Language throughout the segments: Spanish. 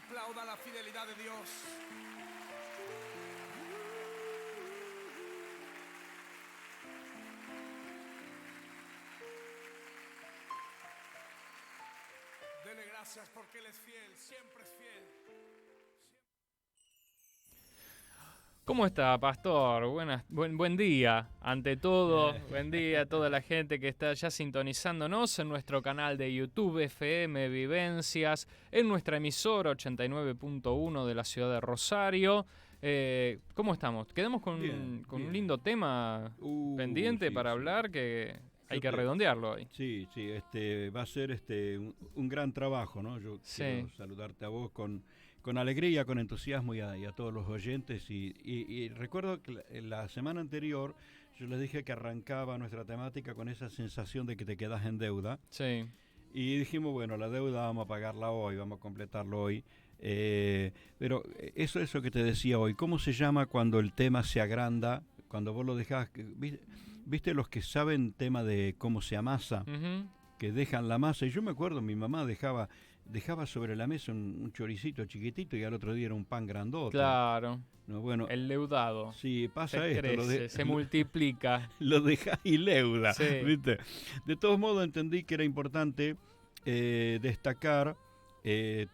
Aplauda la fidelidad de Dios. Dele gracias porque Él es fiel, siempre es fiel. ¿Cómo está, pastor? Buen día. Ante todo, buen día a toda la gente que está ya sintonizándonos en nuestro canal de YouTube FM Vivencias, en nuestra emisora 89.1 de la ciudad de Rosario. ¿Cómo estamos? Quedamos con Bien. un lindo tema pendiente Sí, para sí. hablar que hay Yo que te- redondearlo hoy. Sí, va a ser un gran trabajo, ¿no? Yo Sí. quiero saludarte a vos con alegría, con entusiasmo y a todos los oyentes. Y recuerdo que la semana anterior yo les dije que arrancaba nuestra temática con esa sensación de que te quedas en deuda. Sí. Y dijimos, bueno, la deuda vamos a pagarla hoy, vamos a completarlo hoy. Pero eso que te decía hoy, ¿cómo se llama cuando el tema se agranda? Cuando vos lo dejás, ¿viste los que saben tema de cómo se amasa? Ujú. Que dejan la masa. Y yo me acuerdo, mi mamá dejaba sobre la mesa un choricito chiquitito y al otro día era un pan grandote. Claro. No, bueno, El leudado. sí, pasa Se esto. crece, se multiplica. Lo dejás y leuda, Sí. ¿viste? De todos modos entendí que era importante destacar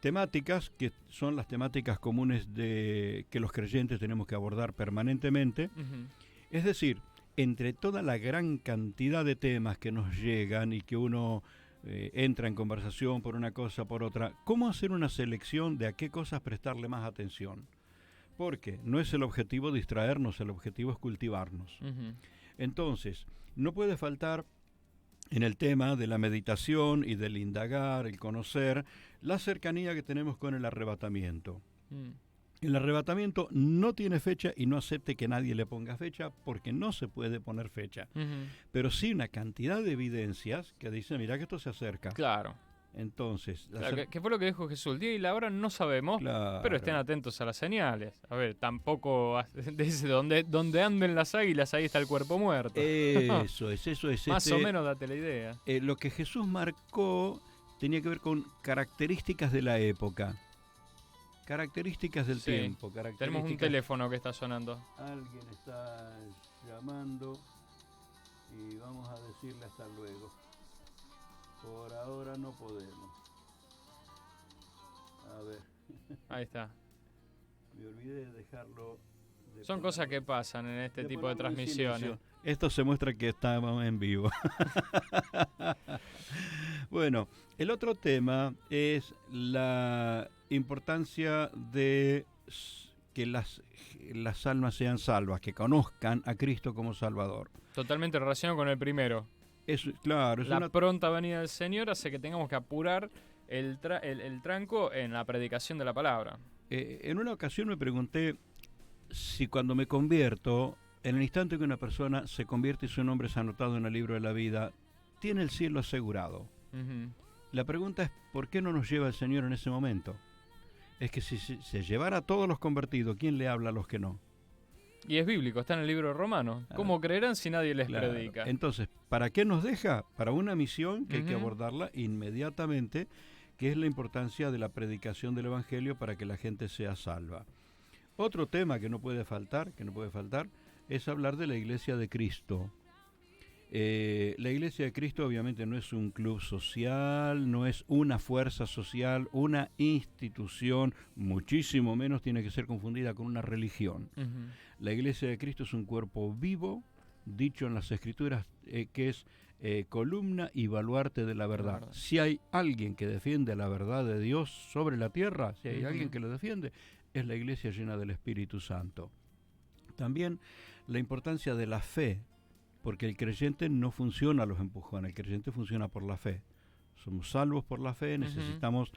temáticas que son las temáticas comunes que los creyentes tenemos que abordar permanentemente. Ujú. Es decir, entre toda la gran cantidad de temas que nos llegan y que uno entra en conversación por una cosa, por otra, ¿cómo hacer una selección de a qué cosas prestarle más atención? Porque no es el objetivo distraernos, el objetivo es cultivarnos. Ujú. Entonces, no puede faltar en el tema de la meditación y del indagar, el conocer, la cercanía que tenemos con el arrebatamiento. Mm. El arrebatamiento no tiene fecha y no acepte que nadie le ponga fecha porque no se puede poner fecha. Ujú. Pero sí una cantidad de evidencias que dicen, mira que esto se acerca. Claro. Entonces, Claro, ¿qué fue lo que dijo Jesús? El día y la hora no sabemos, Claro. pero estén atentos a las señales. A ver, tampoco dice donde anden las águilas, ahí está el cuerpo muerto. Eso es. Más o menos date la idea. Lo que Jesús marcó tenía que ver con características de la época. Características del Sí. tiempo. Tenemos un teléfono que está sonando. Alguien está llamando y vamos a decirle hasta luego. Por ahora no podemos. A ver, Ahí está. me olvidé de dejarlo. Son cosas que pasan en este tipo de ponerlo en transmisiones. silencio. Esto se muestra que estamos en vivo. Bueno, el otro tema es la importancia de que las almas sean salvas, que conozcan a Cristo como Salvador. Totalmente relacionado con el primero. Claro, La pronta venida del Señor hace que tengamos que apurar el tranco en la predicación de la palabra. En una ocasión me pregunté si cuando me convierto, en el instante que una persona se convierte y su nombre es anotado en el libro de la vida, tiene el cielo asegurado. Ujú. La pregunta es, ¿por qué no nos lleva el Señor en ese momento? Es que si se llevara a todos los convertidos, ¿quién le habla a los que no? Y es bíblico, está en el libro de Romanos. ¿Cómo creerán si nadie les Claro. predica? Entonces, ¿para qué nos deja? Para una misión que hay que Ujú. abordarla inmediatamente, que es la importancia de la predicación del Evangelio para que la gente sea salva. Otro tema que no puede faltar, es hablar de la Iglesia de Cristo. La Iglesia de Cristo obviamente no es un club social, no es una fuerza social, una institución, muchísimo menos tiene que ser confundida con una religión. Ujú. La Iglesia de Cristo es un cuerpo vivo, dicho en las Escrituras, que es columna y baluarte de la verdad. verdad. Si hay alguien que defiende la verdad de Dios sobre la tierra, si hay Ujú. alguien que lo defiende, es la Iglesia llena del Espíritu Santo. También la importancia de la fe, porque el creyente no funciona a los empujones, el creyente funciona por la fe. Somos salvos por la fe, necesitamos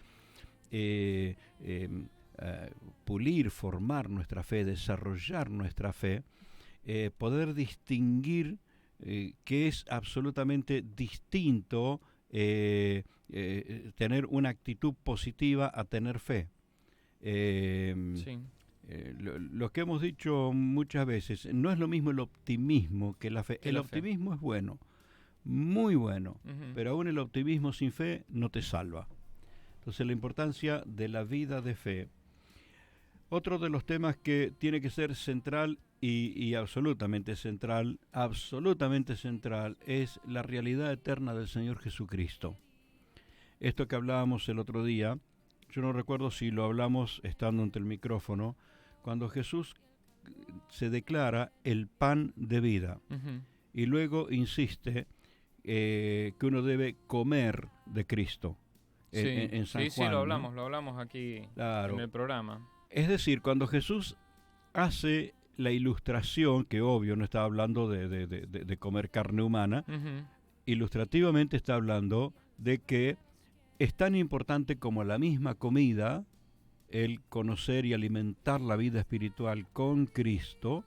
pulir, formar nuestra fe, desarrollar nuestra fe, poder distinguir que es absolutamente distinto tener una actitud positiva a tener fe. Sí. Lo que hemos dicho muchas veces, no es lo mismo el optimismo que la fe. Que El la fe. optimismo es bueno, muy bueno, Ujú. pero aún el optimismo sin fe no te salva. Entonces, la importancia de la vida de fe. Otro de los temas que tiene que ser central y absolutamente central, es la realidad eterna del Señor Jesucristo. Esto que hablábamos el otro día, yo no recuerdo si lo hablamos estando ante el micrófono, cuando Jesús se declara el pan de vida, y luego insiste que uno debe comer de Cristo en San Juan. Sí, lo hablamos aquí en el programa. Es decir, cuando Jesús hace la ilustración, que obvio no está hablando de comer carne humana, ilustrativamente está hablando de que es tan importante como la misma comida, el conocer y alimentar la vida espiritual con Cristo.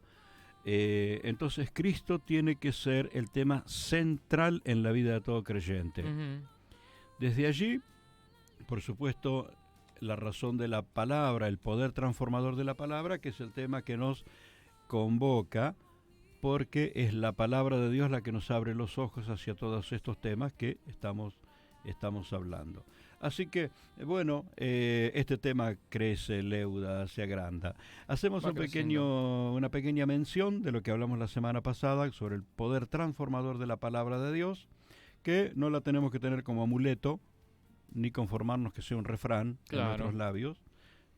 Entonces Cristo tiene que ser el tema central en la vida de todo creyente. Desde allí, por supuesto, la razón de la palabra, el poder transformador de la palabra, que es el tema que nos convoca, porque es la palabra de Dios la que nos abre los ojos hacia todos estos temas que estamos hablando. Así que, bueno, este tema crece, leuda, se agranda. Hacemos una pequeña mención de lo que hablamos la semana pasada sobre el poder transformador de la palabra de Dios, que no la tenemos que tener como amuleto, ni conformarnos que sea un refrán en nuestros labios,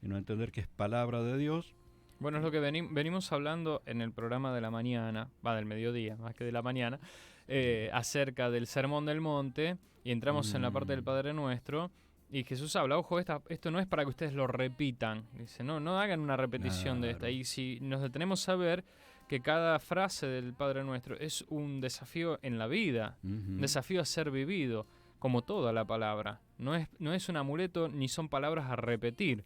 sino entender que es palabra de Dios. Bueno, es lo que venimos hablando en el programa de la mañana, del mediodía, más que de la mañana, acerca del Sermón del Monte, y entramos en la parte del Padre Nuestro, y Jesús habla, ojo, esto no es para que ustedes lo repitan, dice, no hagan una repetición de esta, y si nos detenemos a ver que cada frase del Padre Nuestro es un desafío en la vida, un desafío a ser vivido, como toda la palabra, no es un amuleto ni son palabras a repetir.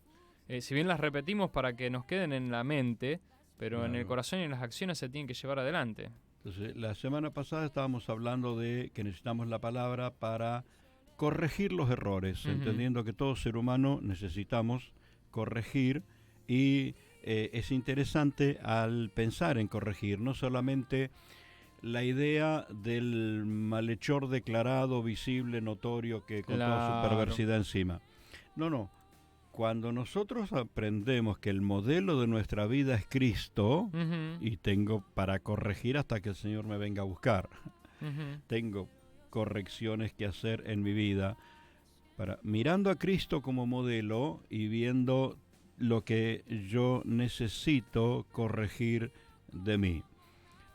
Si bien las repetimos para que nos queden en la mente, pero en el corazón y en las acciones se tienen que llevar adelante. Entonces, la semana pasada estábamos hablando de que necesitamos la palabra para corregir los errores, entendiendo que todo ser humano necesitamos corregir, y es interesante al pensar en corregir, no solamente la idea del malhechor declarado, visible, notorio, que con toda su perversidad encima. No. Cuando nosotros aprendemos que el modelo de nuestra vida es Cristo, y tengo para corregir hasta que el Señor me venga a buscar, tengo correcciones que hacer en mi vida, mirando a Cristo como modelo y viendo lo que yo necesito corregir de mí.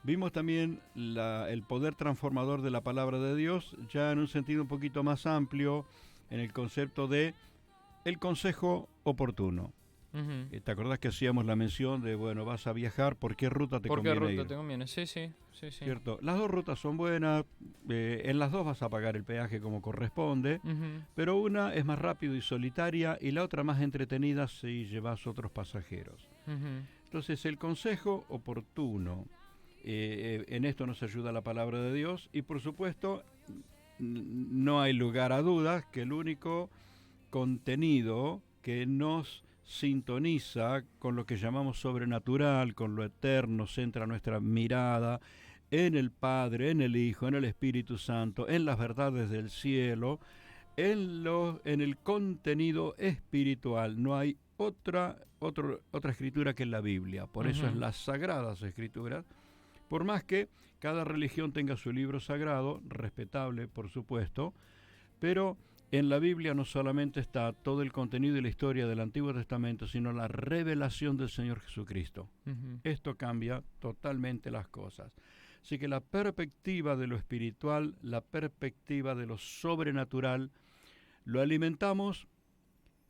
Vimos también el poder transformador de la palabra de Dios, ya en un sentido un poquito más amplio, en el concepto de el consejo oportuno. ¿Te acordás que hacíamos la mención de, vas a viajar, ¿por qué ruta te conviene ir? ¿Por qué ruta te conviene? Sí. Cierto. Las dos rutas son buenas, en las dos vas a pagar el peaje como corresponde, pero una es más rápido y solitaria, y la otra más entretenida si llevas otros pasajeros. Entonces, el consejo oportuno, en esto nos ayuda la palabra de Dios, y por supuesto, no hay lugar a dudas que el único contenido que nos sintoniza con lo que llamamos sobrenatural, con lo eterno, centra nuestra mirada en el Padre, en el Hijo, en el Espíritu Santo, en las verdades del cielo, en el contenido espiritual. No hay otra escritura que la Biblia. Por eso es las Sagradas Escrituras. Por más que cada religión tenga su libro sagrado, respetable por supuesto, pero en la Biblia no solamente está todo el contenido y la historia del Antiguo Testamento, sino la revelación del Señor Jesucristo. Esto cambia totalmente las cosas. Así que la perspectiva de lo espiritual, la perspectiva de lo sobrenatural, lo alimentamos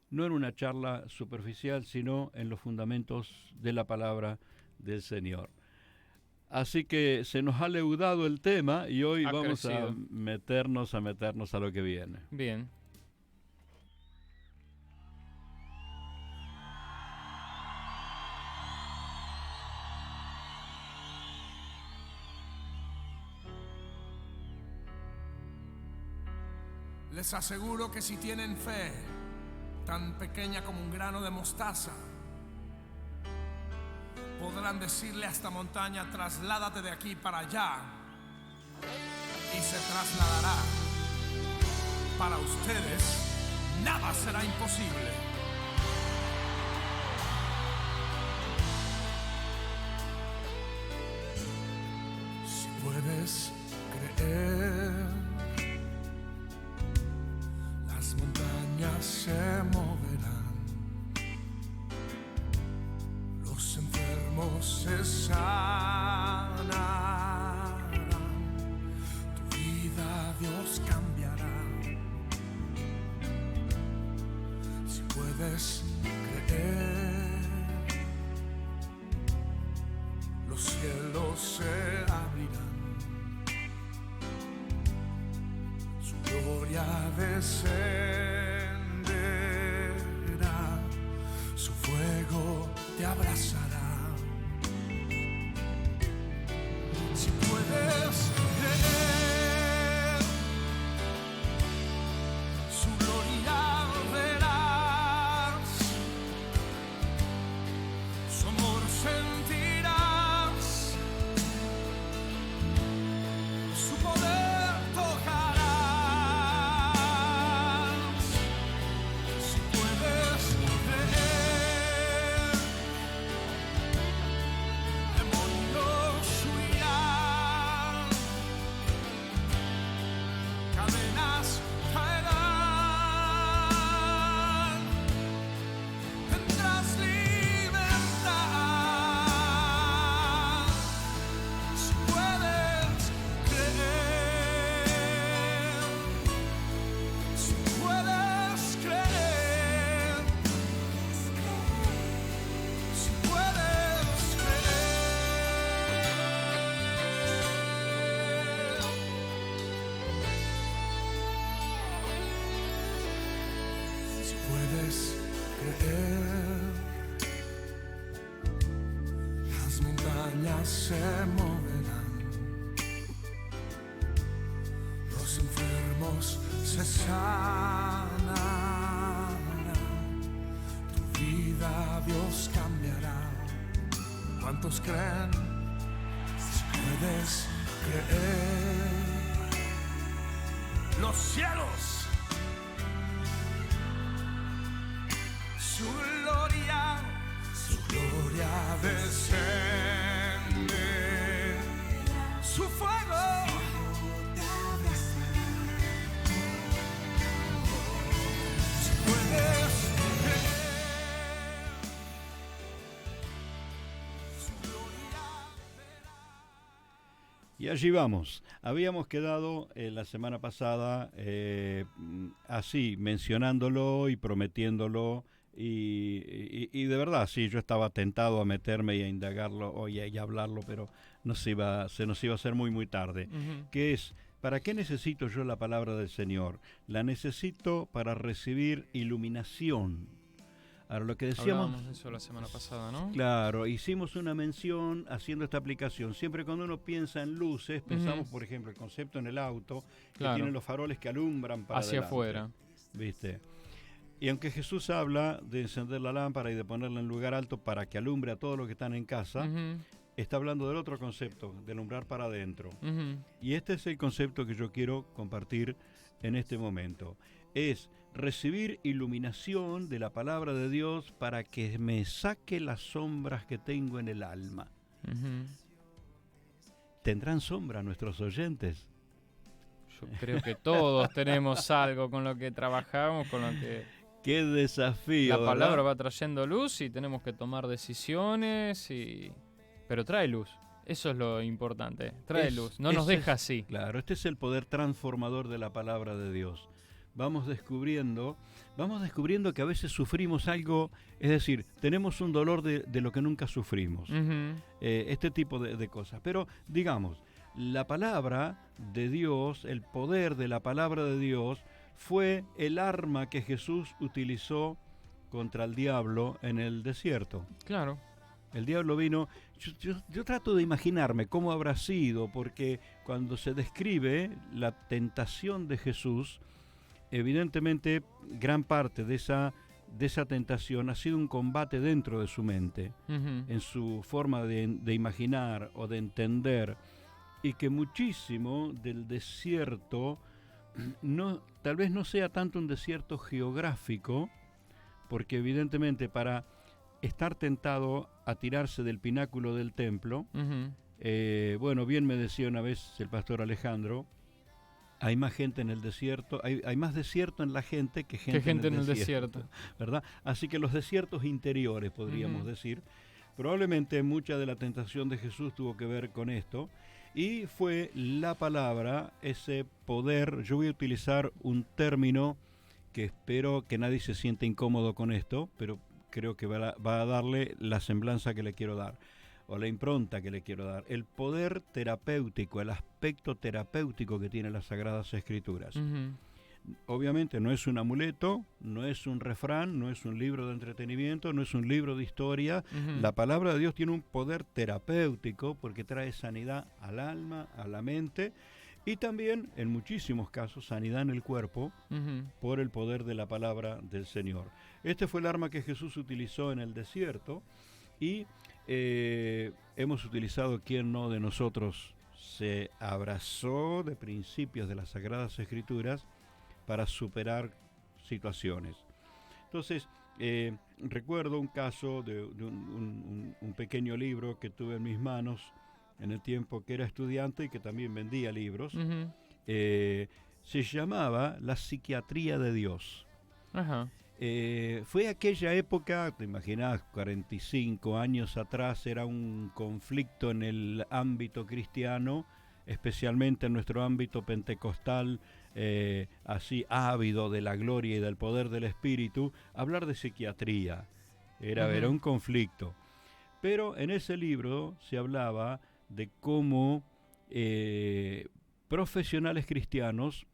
no en una charla superficial, sino en los fundamentos de la palabra del Señor. Así que se nos ha leudado el tema y hoy vamos a meternos a lo que viene. Bien. Les aseguro que si tienen fe tan pequeña como un grano de mostaza, podrán decirle a esta montaña, trasládate de aquí para allá, y se trasladará. Para ustedes nada será imposible. Si puedes creer, las montañas se moverán, los enfermos se sanarán, tu vida Dios cambiará. Si puedes creer, los cielos se abrirán, su gloria descenderá, su fuego te abrazará. Si puedes creer, su gloria verás, su amor sentirás, su poder tocarás. Si puedes creer, demonios huirán, cadenas caerán, tendrás libertad. Si puedes creer, si puedes creer, si puedes creer, si puedes creer, las montañas se moverán, los enfermos se sanarán, tu vida Dios cambiará. ¿Cuántos creen? Si puedes creer, los cielos, su gloria descende, su fuego si puedes creer, su gloria verás. Y allí vamos. Habíamos quedado la semana pasada así, mencionándolo y prometiéndolo. Y de verdad, sí, yo estaba tentado a meterme y a indagarlo y a hablarlo, pero se nos iba a hacer muy, muy tarde. Que es, ¿para qué necesito yo la palabra del Señor? La necesito para recibir iluminación. Ahora, lo que decíamos... Hablábamos de eso la semana pasada, ¿no? Claro, hicimos una mención haciendo esta aplicación. Siempre cuando uno piensa en luces, pensamos, por ejemplo, el concepto en el auto, Claro. que tienen los faroles que alumbran para Hacia adelante, afuera. ¿viste? Y aunque Jesús habla de encender la lámpara y de ponerla en lugar alto para que alumbre a todos los que están en casa, está hablando del otro concepto, de alumbrar para adentro. Y este es el concepto que yo quiero compartir en este momento. Es recibir iluminación de la palabra de Dios para que me saque las sombras que tengo en el alma. ¿Tendrán sombra nuestros oyentes? Yo creo que todos tenemos algo con lo que trabajamos, con lo que... ¡Qué desafío! La palabra ¿verdad? va trayendo luz y tenemos que tomar decisiones, pero trae luz. Eso es lo importante. Trae luz. No nos deja así. Claro, este es el poder transformador de la palabra de Dios. Vamos descubriendo que a veces sufrimos algo, es decir, tenemos un dolor de lo que nunca sufrimos. Este tipo de cosas. Pero, digamos, la palabra de Dios, el poder de la palabra de Dios, fue el arma que Jesús utilizó contra el diablo en el desierto. Claro. El diablo vino, yo trato de imaginarme cómo habrá sido, porque cuando se describe la tentación de Jesús, evidentemente gran parte de esa tentación ha sido un combate dentro de su mente, en su forma de imaginar o de entender, y que muchísimo del desierto tal vez no sea tanto un desierto geográfico, porque evidentemente para estar tentado a tirarse del pináculo del templo, bueno, bien me decía una vez el pastor Alejandro, hay más gente en el desierto, hay más desierto en la gente que gente en el desierto, ¿verdad? Así que los desiertos interiores, podríamos decir, probablemente mucha de la tentación de Jesús tuvo que ver con esto, y fue la palabra, ese poder. Yo voy a utilizar un término que espero que nadie se sienta incómodo con esto, pero creo que va a darle la semblanza que le quiero dar, o la impronta que le quiero dar, el poder terapéutico, el aspecto terapéutico que tienen las Sagradas Escrituras. Obviamente no es un amuleto, no es un refrán, no es un libro de entretenimiento, no es un libro de historia. La palabra de Dios tiene un poder terapéutico porque trae sanidad al alma, a la mente, y también, en muchísimos casos, sanidad en el cuerpo por el poder de la palabra del Señor. Este fue el arma que Jesús utilizó en el desierto, y hemos utilizado, ¿quién no de nosotros se abrazó de principios de las Sagradas Escrituras para superar situaciones? Entonces, recuerdo un caso de un pequeño libro que tuve en mis manos en el tiempo que era estudiante y que también vendía libros. Se llamaba La Psiquiatría de Dios. Fue aquella época, te imaginás, 45 años atrás, era un conflicto en el ámbito cristiano, especialmente en nuestro ámbito pentecostal, así ávido de la gloria y del poder del Espíritu. Hablar de psiquiatría era un conflicto. Pero en ese libro se hablaba de cómo profesionales cristianos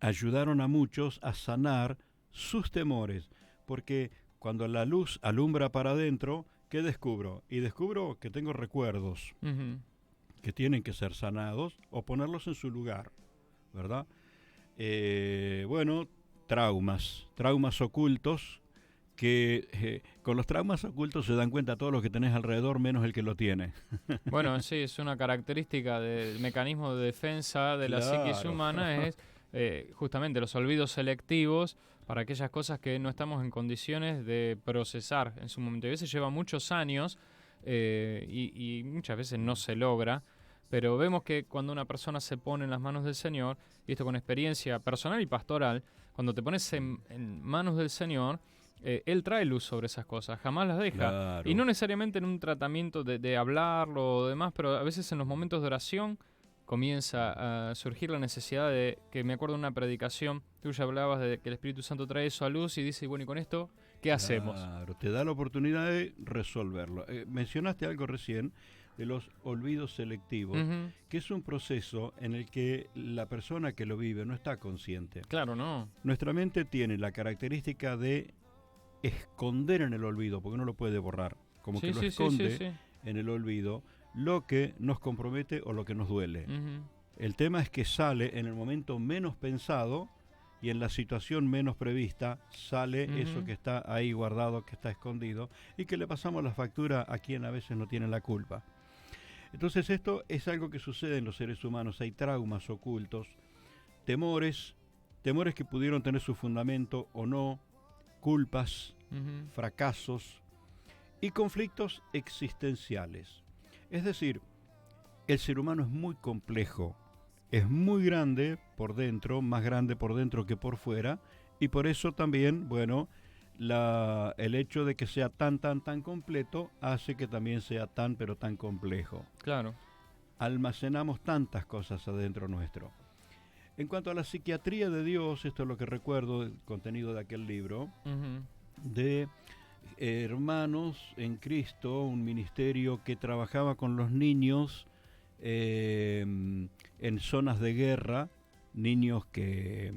ayudaron a muchos a sanar sus temores, porque cuando la luz alumbra para adentro, ¿qué descubro? Y descubro que tengo recuerdos que tienen que ser sanados o ponerlos en su lugar, ¿verdad? Bueno, traumas ocultos, que con los traumas ocultos se dan cuenta todos los que tenés alrededor menos el que lo tiene. Bueno, sí, es una característica del mecanismo de defensa de la psiquis humana, es justamente los olvidos selectivos para aquellas cosas que no estamos en condiciones de procesar en su momento. A veces lleva muchos años y muchas veces no se logra, pero vemos que cuando una persona se pone en las manos del Señor, y esto con experiencia personal y pastoral, cuando te pones en manos del Señor, Él trae luz sobre esas cosas, jamás las deja. Claro. Y no necesariamente en un tratamiento de hablarlo o demás, pero a veces en los momentos de oración comienza a surgir la necesidad de, que me acuerdo de una predicación, tú ya hablabas de que el Espíritu Santo trae eso a luz y dice, bueno, ¿y con esto qué hacemos? Claro, te da la oportunidad de resolverlo. Mencionaste algo recién de los olvidos selectivos, que es un proceso en el que la persona que lo vive no está consciente. Claro, no. Nuestra mente tiene la característica de esconder en el olvido, porque no lo puede borrar, como que lo esconde en el olvido lo que nos compromete o lo que nos duele. El tema es que sale en el momento menos pensado y en la situación menos prevista, sale eso que está ahí guardado, que está escondido, y que le pasamos la factura a quien a veces no tiene la culpa. Entonces esto es algo que sucede en los seres humanos. Hay traumas ocultos, temores que pudieron tener su fundamento o no, culpas, fracasos y conflictos existenciales. Es decir, el ser humano es muy complejo, es muy grande por dentro, más grande por dentro que por fuera, y por eso también, bueno, el hecho de que sea tan completo hace que también sea pero tan complejo. Claro. Almacenamos tantas cosas adentro nuestro. En cuanto a la psiquiatría de Dios, esto es lo que recuerdo del contenido de aquel libro, de Hermanos en Cristo, un ministerio que trabajaba con los niños en zonas de guerra, niños que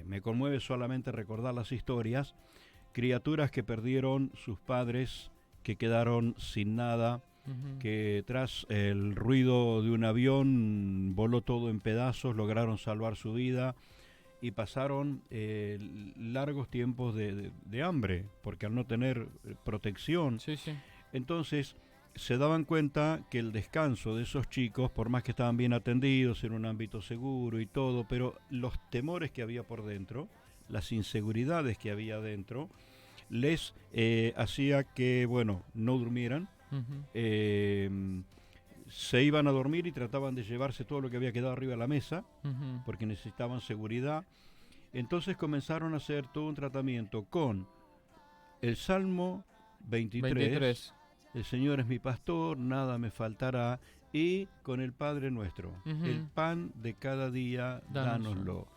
me conmueve solamente recordar las historias, criaturas que perdieron sus padres, que quedaron sin nada, que tras el ruido de un avión voló todo en pedazos, lograron salvar su vida y pasaron largos tiempos de hambre, porque al no tener protección, entonces se daban cuenta que el descanso de esos chicos, por más que estaban bien atendidos en un ámbito seguro y todo, pero los temores que había por dentro, las inseguridades que había dentro, les hacía que, bueno, no durmieran, se iban a dormir y trataban de llevarse todo lo que había quedado arriba de la mesa, porque necesitaban seguridad. Entonces comenzaron a hacer todo un tratamiento con el Salmo 23. El Señor es mi pastor, nada me faltará, y con el Padre nuestro, el pan de cada día, dánoslo.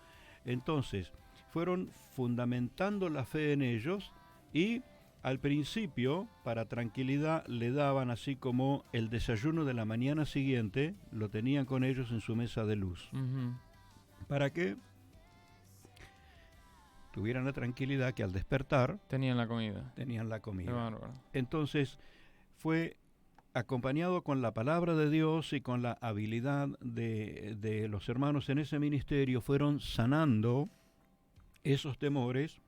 Entonces, fueron fundamentando la fe en ellos, y al principio, para tranquilidad, le daban así como el desayuno de la mañana siguiente, lo tenían con ellos en su mesa de luz. ¿Para qué? Tuvieran la tranquilidad que al despertar tenían la comida. Qué bárbaro. Entonces fue acompañado con la palabra de Dios y con la habilidad de los hermanos en ese ministerio, fueron sanando esos temores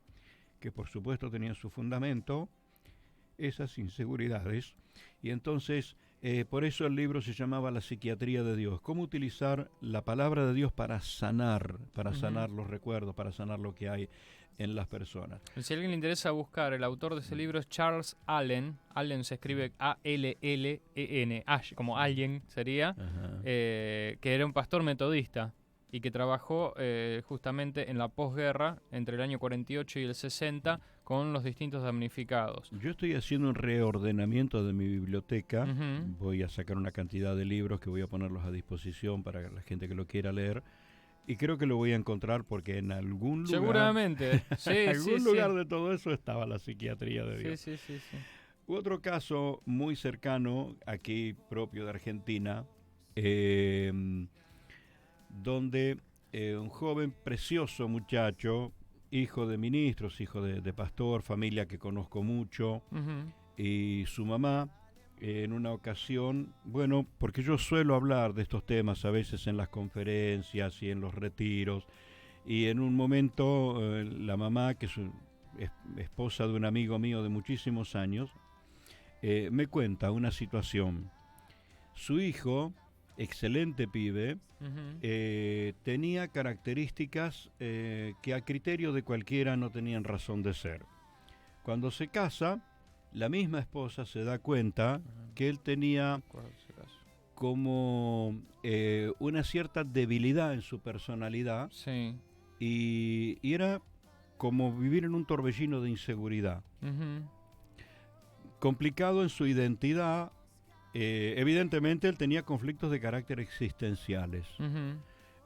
que por supuesto tenían su fundamento, esas inseguridades. Y entonces por eso el libro se llamaba La psiquiatría de Dios, cómo utilizar la palabra de Dios para sanar los recuerdos, para sanar lo que hay en las personas. Si a alguien le interesa buscar, el autor de ese libro es Charles Allen. Allen se escribe A-L-L-E-N, como Allen sería, que era un pastor metodista y que trabajó justamente en la posguerra entre el año 48 y el 60 con los distintos damnificados. Yo estoy haciendo un reordenamiento de mi biblioteca. Voy a sacar una cantidad de libros que voy a ponerlos a disposición para la gente que lo quiera leer. Y creo que lo voy a encontrar porque en algún lugar... Seguramente, sí, en algún lugar de todo eso estaba la psiquiatría de Dios. Sí. Otro caso muy cercano, aquí propio de Argentina, donde un joven precioso muchacho, hijo de ministros, hijo de pastor, familia que conozco mucho, y su mamá, en una ocasión, bueno, porque yo suelo hablar de estos temas a veces en las conferencias y en los retiros, y en un momento la mamá, que es esposa de un amigo mío de muchísimos años, me cuenta una situación. Su hijo, excelente pibe, tenía características que a criterio de cualquiera no tenían razón de ser. Cuando se casa, la misma esposa se da cuenta que él tenía como una cierta debilidad en su personalidad, y era como vivir en un torbellino de inseguridad. Complicado en su identidad. Evidentemente él tenía conflictos de carácter existenciales.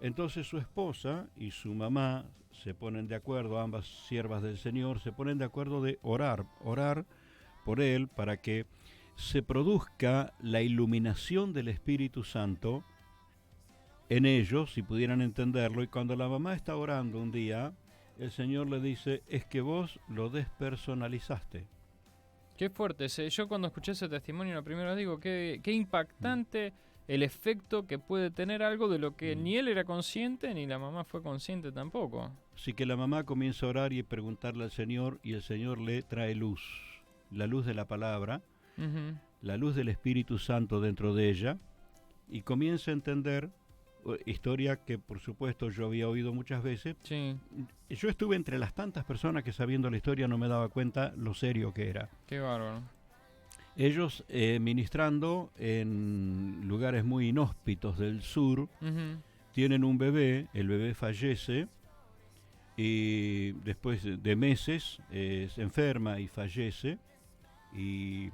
Entonces su esposa y su mamá se ponen de acuerdo, ambas siervas del Señor, se ponen de acuerdo de orar por él para que se produzca la iluminación del Espíritu Santo en ellos, si pudieran entenderlo. Y cuando la mamá está orando un día, el Señor le dice: es que vos lo despersonalizaste. Qué fuerte. Yo cuando escuché ese testimonio, lo primero digo, qué impactante el efecto que puede tener algo de lo que ni él era consciente, ni la mamá fue consciente tampoco. Así que la mamá comienza a orar y preguntarle al Señor, y el Señor le trae luz. La luz de la palabra, la luz del Espíritu Santo dentro de ella, y comienza a entender, historia que por supuesto yo había oído muchas veces. Yo estuve entre las tantas personas que, sabiendo la historia, no me daba cuenta lo serio que era. Qué bárbaro. Ellos ministrando en lugares muy inhóspitos del sur, tienen un bebé, el bebé fallece, y después de meses se enferma y fallece, y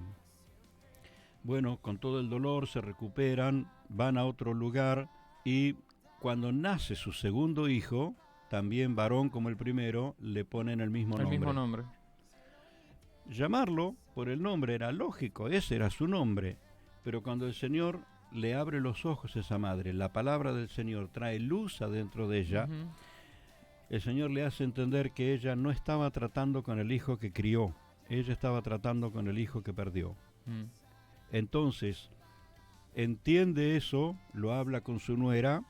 bueno, con todo el dolor se recuperan, van a otro lugar, y cuando nace su segundo hijo, también varón como el primero, le ponen el mismo nombre. Llamarlo por el nombre era lógico, ese era su nombre, pero cuando el Señor le abre los ojos a esa madre, la palabra del Señor trae luz adentro de ella, el Señor le hace entender que ella no estaba tratando con el hijo que crió, ella estaba tratando con el hijo que perdió. Entonces, entiende eso, lo habla con su nuera,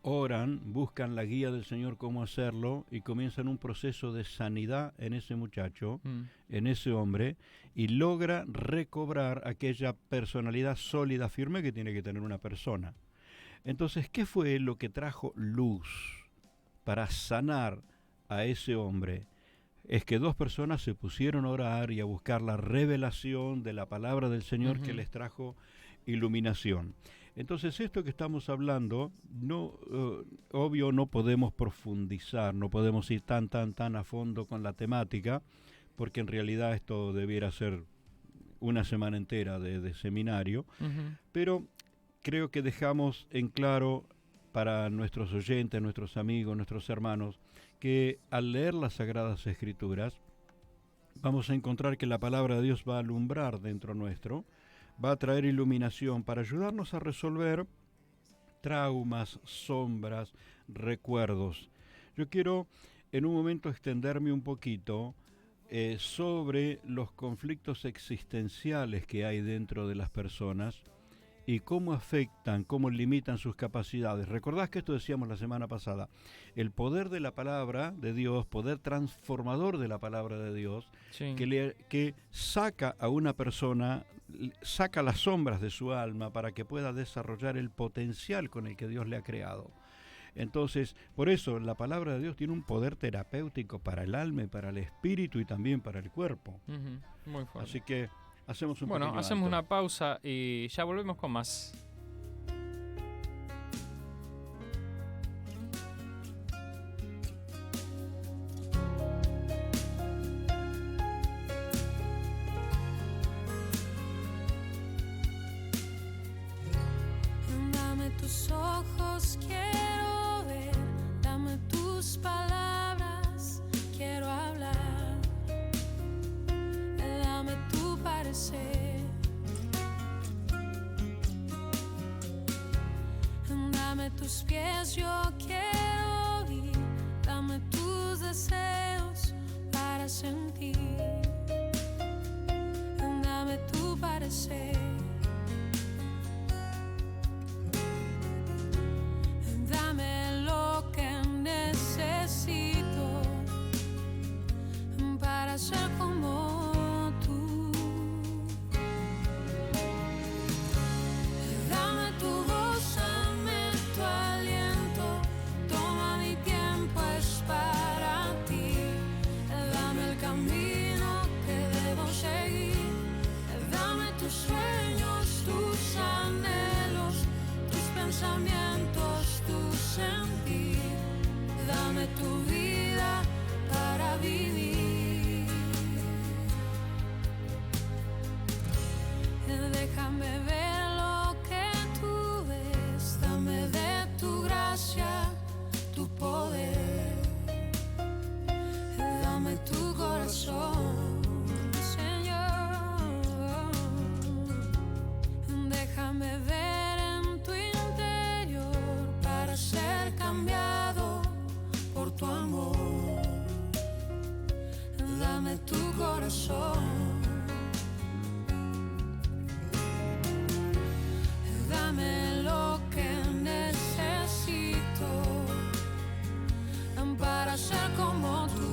oran, buscan la guía del Señor cómo hacerlo y comienzan un proceso de sanidad en ese muchacho, en ese hombre, y logra recobrar aquella personalidad sólida, firme que tiene que tener una persona. Entonces, ¿qué fue lo que trajo luz para sanar a ese hombre? Es que dos personas se pusieron a orar y a buscar la revelación de la palabra del Señor que les trajo iluminación. Entonces, esto que estamos hablando, obvio no podemos profundizar, no podemos ir tan a fondo con la temática, porque en realidad esto debiera ser una semana entera de seminario, pero creo que dejamos en claro para nuestros oyentes, nuestros amigos, nuestros hermanos, que al leer las Sagradas Escrituras vamos a encontrar que la palabra de Dios va a alumbrar dentro nuestro, va a traer iluminación para ayudarnos a resolver traumas, sombras, recuerdos. Yo quiero en un momento extenderme un poquito sobre los conflictos existenciales que hay dentro de las personas y cómo afectan, cómo limitan sus capacidades. ¿Recordás que esto decíamos la semana pasada? El poder de la palabra de Dios, poder transformador de la palabra de Dios, Sí. que saca a una persona, saca las sombras de su alma para que pueda desarrollar el potencial con el que Dios le ha creado. Entonces, por eso la palabra de Dios tiene un poder terapéutico para el alma y para el espíritu y también para el cuerpo. Muy fuerte. Así que hacemos un Bueno, pequeño hacemos alto. una pausa y ya volvemos con más. Dame tus ojos, quiero ver, dame tus palabras, quiero hablar, dame tu parecer, dame tus pies, yo quiero ir, dame tus deseos para sentir, dame tu parecer. Dame lo que necesito para ser como tú. Dame tu voz, dame tu aliento. Toma mi tiempo, es para ti. Dame el camino que debo seguir. Dame tus sueños, tus anhelos, tus pensamientos, tu sentir. Dame tu vida para vivir. Déjame ver lo que tú ves. Dame de tu gracia, tu poder. Dame tu corazón, Señor. Déjame ver en tu interior para ser cambiado por tu amor. Dame tu corazón. Dame lo que necesito para ser como tú.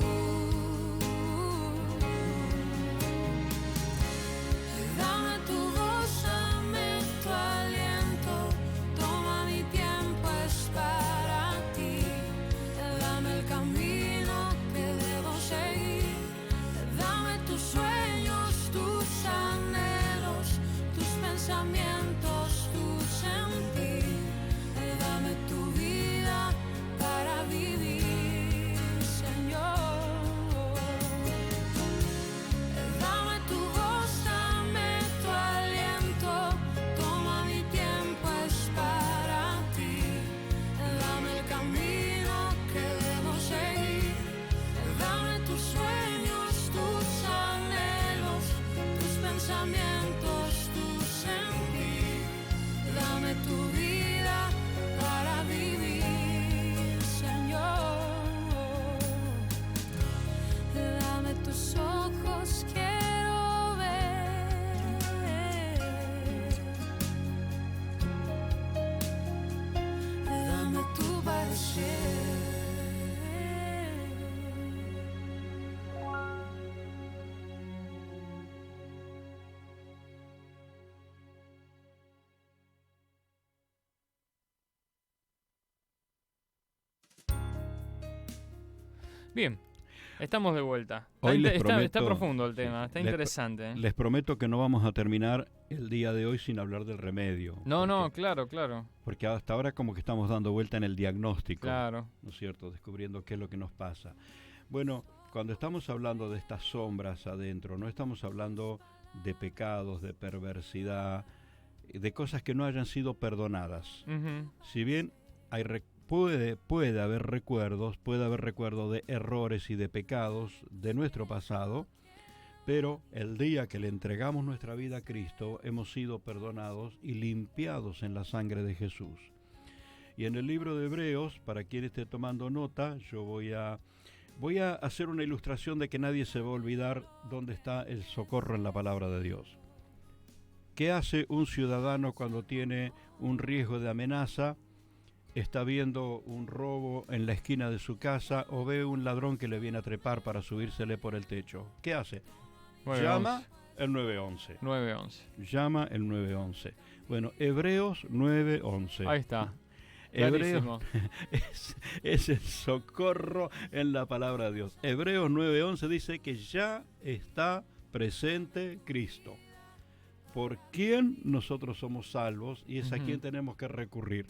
Dame tu voz, dame tu aliento. Toma mi tiempo, es para ti. Dame el camino que debo seguir. Dame tus sueños. Bien, estamos de vuelta. Hoy les Está prometo- profundo el tema, está les- interesante. Les prometo que no vamos a terminar el día de hoy sin hablar del remedio. No, claro. Porque hasta ahora como que estamos dando vuelta en el diagnóstico, Claro. ¿no es cierto? Descubriendo qué es lo que nos pasa. Bueno, cuando estamos hablando de estas sombras adentro, no estamos hablando de pecados, de perversidad, de cosas que no hayan sido perdonadas. Ujú. Si bien puede haber recuerdos de errores y de pecados de nuestro pasado, pero el día que le entregamos nuestra vida a Cristo, hemos sido perdonados y limpiados en la sangre de Jesús. Y en el libro de Hebreos, para quien esté tomando nota, yo voy a hacer una ilustración de que nadie se va a olvidar dónde está el socorro en la palabra de Dios. ¿Qué hace un ciudadano cuando tiene un riesgo de amenaza? Está viendo un robo en la esquina de su casa o ve un ladrón que le viene a trepar para subírsele por el techo. ¿Qué hace? 911. Llama el 911. 911. Llama el 911. Bueno, Hebreos 911. Ahí está. Hebreos Clarísimo. es el socorro en la palabra de Dios. Hebreos 9:11 dice que ya está presente Cristo, por quien nosotros somos salvos, y es a Ujú. quien tenemos que recurrir.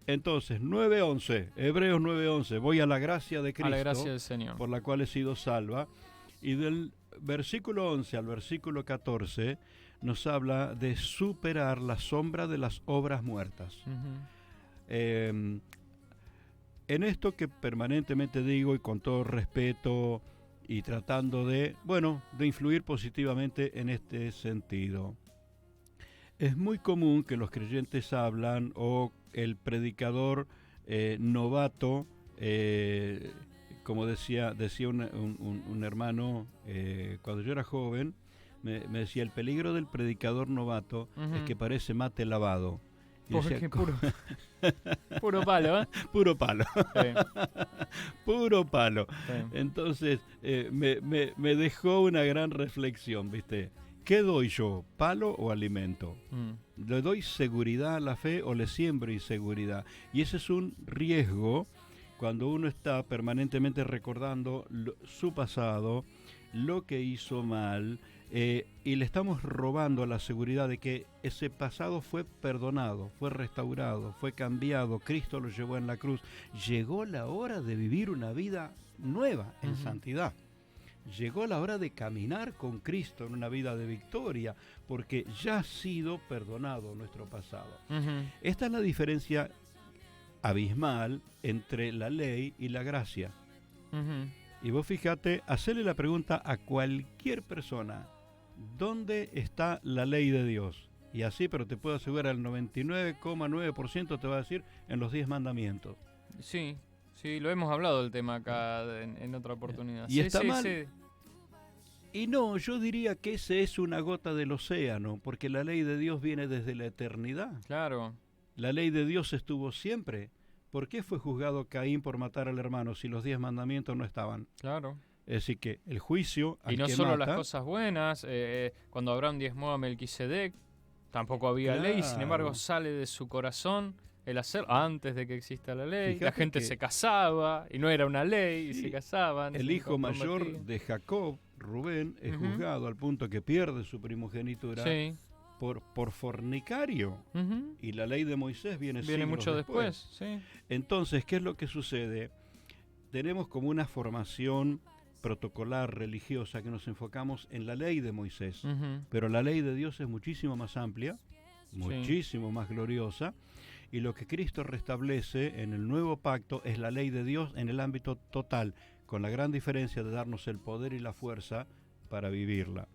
Entonces, 9:11, Hebreos 9:11, voy a la gracia de Cristo, A la gracia del Señor. por la cual he sido salva, y del versículo 11 al versículo 14 nos habla de superar la sombra de las obras muertas. Ujú. En esto que permanentemente digo y con todo respeto y tratando de influir positivamente en este sentido. Es muy común que los creyentes hablan o el predicador novato, como decía un hermano cuando yo era joven, me decía, el peligro del predicador novato es Ujú. que parece mate lavado. Y decía, Porque puro palo, ¿eh? puro palo, Sí, puro palo. sí. Entonces me dejó una gran reflexión, ¿viste? ¿Qué doy yo, palo o alimento? Mm. ¿Le doy seguridad a la fe o le siembro inseguridad? Y ese es un riesgo cuando uno está permanentemente recordando su pasado, lo que hizo mal, y le estamos robando la seguridad de que ese pasado fue perdonado, fue restaurado, fue cambiado, Cristo lo llevó en la cruz. Llegó la hora de vivir una vida nueva en Ujú. santidad. Llegó la hora de caminar con Cristo en una vida de victoria, porque ya ha sido perdonado nuestro pasado. Ujú. Esta es la diferencia abismal entre la ley y la gracia. Ujú. Y vos fíjate, hacerle la pregunta a cualquier persona, ¿dónde está la ley de Dios? Y así, pero te puedo asegurar, el 99,9% te va a decir en los 10 mandamientos. Sí, lo hemos hablado del tema acá en otra oportunidad. ¿Y Sí, está sí, mal? sí. Y no, yo diría que ese es una gota del océano, porque la ley de Dios viene desde la eternidad. Claro. La ley de Dios estuvo siempre. ¿Por qué fue juzgado Caín por matar al hermano si los 10 mandamientos no estaban? Claro. Es decir, que el juicio al Y no que solo mata, las cosas buenas, cuando Abraham diezmó a Melquisedec, tampoco había ley, sin embargo Claro. sale de su corazón el hacer antes de que exista la ley. La Fíjate gente que- se casaba y no era una ley y Sí, se casaban. el se hijo mayor comprometían. de Jacob, Rubén, es Ujú. juzgado al punto que pierde su primogenitura Sí. por fornicario. Ujú. Y la ley de Moisés viene Viene siglos mucho después, sí. Entonces, ¿qué es lo que sucede? Tenemos como una formación protocolar religiosa que nos enfocamos en la ley de Moisés. Ujú. Pero la ley de Dios es muchísimo más amplia, muchísimo más gloriosa, y lo que Cristo restablece en el nuevo pacto es la ley de Dios en el ámbito total, con la gran diferencia de darnos el poder y la fuerza para vivirla.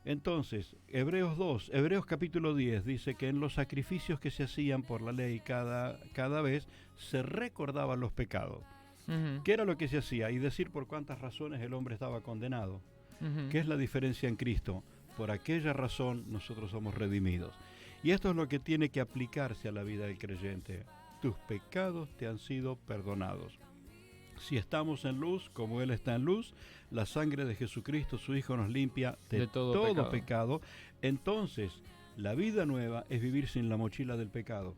Entonces, Hebreos capítulo 10 dice que en los sacrificios que se hacían por la ley cada vez se recordaban los pecados. Ujú. ¿Qué era lo que se hacía? Y decir por cuántas razones el hombre estaba condenado. Ujú. ¿Qué es la diferencia en Cristo? Por aquella razón nosotros somos redimidos. Y esto es lo que tiene que aplicarse a la vida del creyente. tus pecados te han sido perdonados. Si estamos en luz, como Él está en luz, la sangre de Jesucristo, su Hijo, nos limpia de todo pecado. Entonces, la vida nueva es vivir sin la mochila del pecado.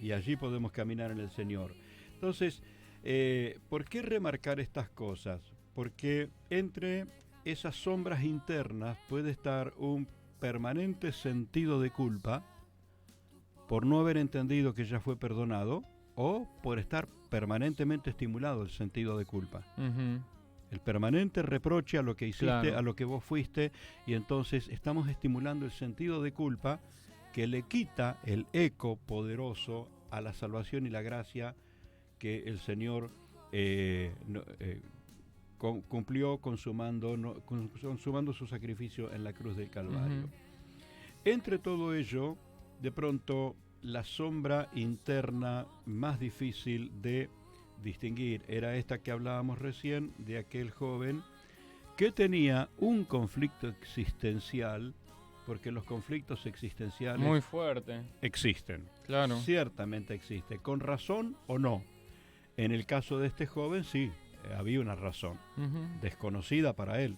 Y allí podemos caminar en el Señor. Entonces, ¿por qué remarcar estas cosas? Porque entre esas sombras internas puede estar un permanente sentido de culpa por no haber entendido que ya fue perdonado, o por estar permanentemente estimulado el sentido de culpa. Ujú. El permanente reproche a lo que hiciste, Claro. a lo que vos fuiste, y entonces estamos estimulando el sentido de culpa que le quita el eco poderoso a la salvación y la gracia que el Señor cumplió consumando su sacrificio en la cruz del Calvario. Ujú. Entre todo ello, de pronto, la sombra interna más difícil de distinguir era esta que hablábamos recién, de aquel joven que tenía un conflicto existencial, porque los conflictos existenciales Muy fuerte, existen, claro. ciertamente existen, con razón o no. En el caso de este joven, sí, había una razón, Ujú. desconocida para él,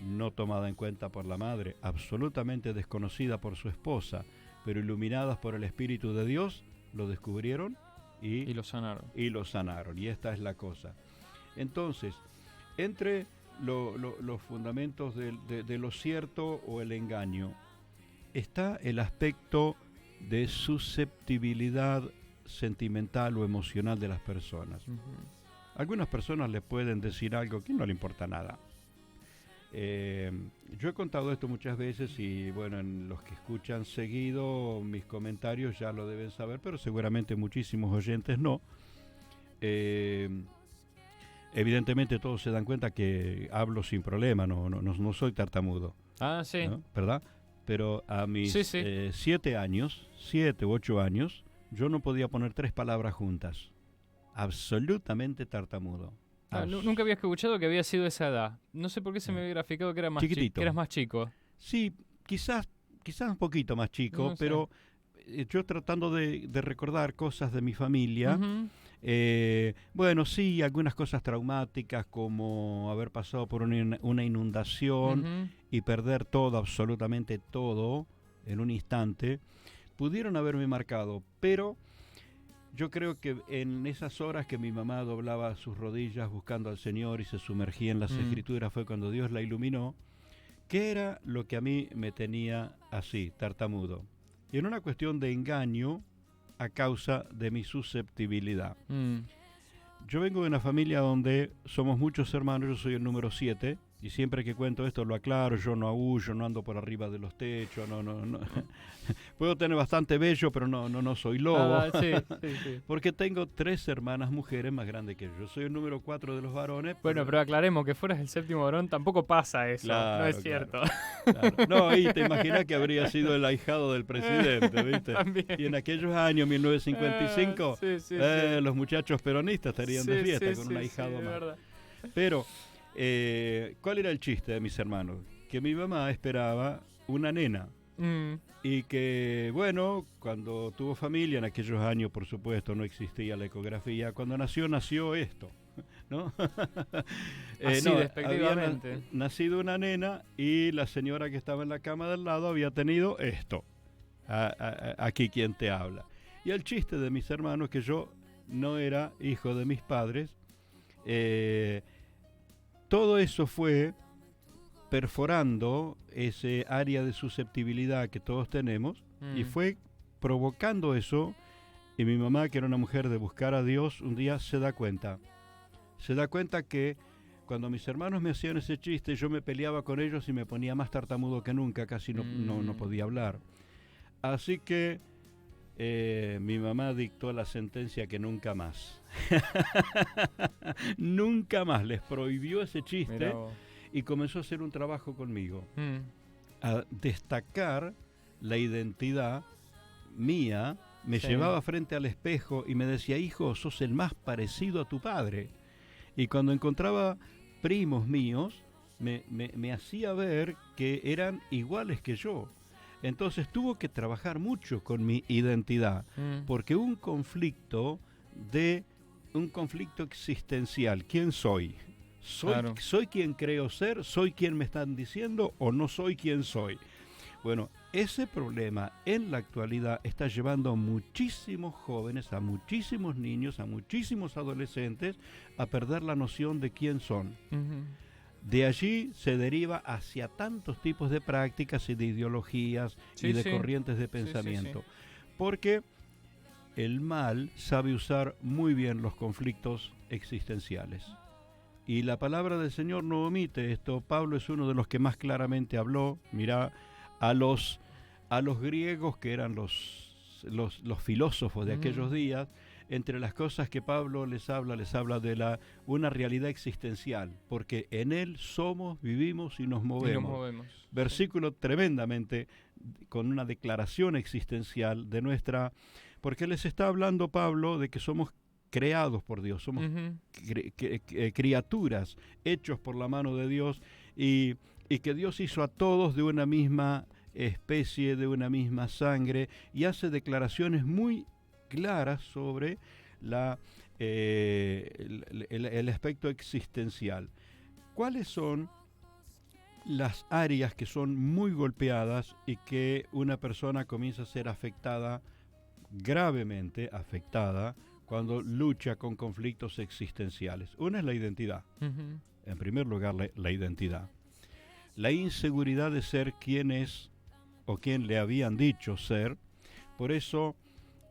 no tomada en cuenta por la madre, absolutamente desconocida por su esposa, pero iluminadas por el Espíritu de Dios, lo descubrieron Y lo sanaron. y lo sanaron. Y esta es la cosa. Entonces, entre los fundamentos de lo cierto o el engaño, está el aspecto de susceptibilidad sentimental o emocional de las personas. Ujú. Algunas personas le pueden decir algo que no le importa nada. Yo he contado esto muchas veces y bueno, en los que escuchan seguido mis comentarios ya lo deben saber, pero seguramente muchísimos oyentes no. Evidentemente todos se dan cuenta que hablo sin problema, no soy tartamudo, Ah, sí. ¿no? ¿Verdad? Pero a mis Sí, sí. 7 u 8 años, yo no podía poner 3 palabras juntas. Absolutamente tartamudo. Ah, nunca había escuchado que había sido esa edad. No sé por qué se me había graficado que era más Chiquitito. que eras más chico. Sí, quizás un poquito más chico, No sé. pero yo tratando de recordar cosas de mi familia, Ujú. bueno, sí, algunas cosas traumáticas como haber pasado por una inundación Ujú. y perder todo, absolutamente todo, en un instante, pudieron haberme marcado, pero yo creo que en esas horas que mi mamá doblaba sus rodillas buscando al Señor y se sumergía en las Escrituras fue cuando Dios la iluminó, que era lo que a mí me tenía así, tartamudo. Y en una cuestión de engaño a causa de mi susceptibilidad. Mm. Yo vengo de una familia donde somos muchos hermanos, yo soy el número 7, y siempre que cuento esto lo aclaro, yo no aúllo, no ando por arriba de los techos, no. Puedo tener bastante vello, pero no soy lobo. Ah, sí, sí. Porque tengo 3 hermanas mujeres más grandes que yo. Yo soy el número 4 de los varones. Bueno, pero aclaremos que fueras el séptimo varón tampoco pasa eso. Claro, no es claro. cierto. Claro. No, y te imaginas que habría sido el ahijado del presidente, ¿viste? También. Y en aquellos años, 1955, Ah, sí, los muchachos peronistas estarían de Sí, fiesta sí, con sí, un sí, ahijado de más. verdad. Pero, ¿cuál era el chiste de mis hermanos? Que mi mamá esperaba una nena. Mm. Y que, bueno, cuando tuvo familia, en aquellos años, por supuesto, no existía la ecografía. Cuando nació esto, ¿no? Así, despectivamente. Había nacido una nena y la señora que estaba en la cama del lado había tenido esto. Aquí quien te habla. Y el chiste de mis hermanos es que yo no era hijo de mis padres. Todo eso fue perforando ese área de susceptibilidad que todos tenemos y fue provocando eso. Y mi mamá, que era una mujer de buscar a Dios, un día se da cuenta que cuando mis hermanos me hacían ese chiste, yo me peleaba con ellos y me ponía más tartamudo que nunca, casi no podía hablar. Así que mi mamá dictó la sentencia que nunca más. Nunca más les prohibió ese chiste. Mirá vos. Y comenzó a hacer un trabajo conmigo, Mm. a destacar la identidad mía. Me Sí. llevaba frente al espejo y me decía, hijo, sos el más parecido a tu padre. Y cuando encontraba primos míos, me hacía ver que eran iguales que yo. Entonces tuvo que trabajar mucho con mi identidad, porque un conflicto existencial. ¿Quién soy? Claro. ¿Soy quien creo ser? ¿Soy quien me están diciendo o no soy quien soy? Bueno, ese problema en la actualidad está llevando a muchísimos jóvenes, a muchísimos niños, a muchísimos adolescentes a perder la noción de quién son. De allí se deriva hacia tantos tipos de prácticas y de ideologías y de corrientes de pensamiento. Porque el mal sabe usar muy bien los conflictos existenciales. Y la palabra del Señor no omite esto. Pablo es uno de los que más claramente habló. Mirá, a los griegos, que eran los filósofos de aquellos días, entre las cosas que Pablo les habla de una realidad existencial, porque en él somos, vivimos y nos movemos. Versículo tremendamente con una declaración existencial de nuestra, porque les está hablando Pablo de que somos creados por Dios, somos criaturas hechos por la mano de Dios, y que Dios hizo a todos de una misma especie, de una misma sangre, y hace declaraciones muy claras sobre el aspecto existencial. ¿Cuáles son las áreas que son muy golpeadas y que una persona comienza a ser afectada, gravemente afectada, cuando lucha con conflictos existenciales? Una es la identidad. En primer lugar, la identidad. La inseguridad de ser quien es o quien le habían dicho ser. Por eso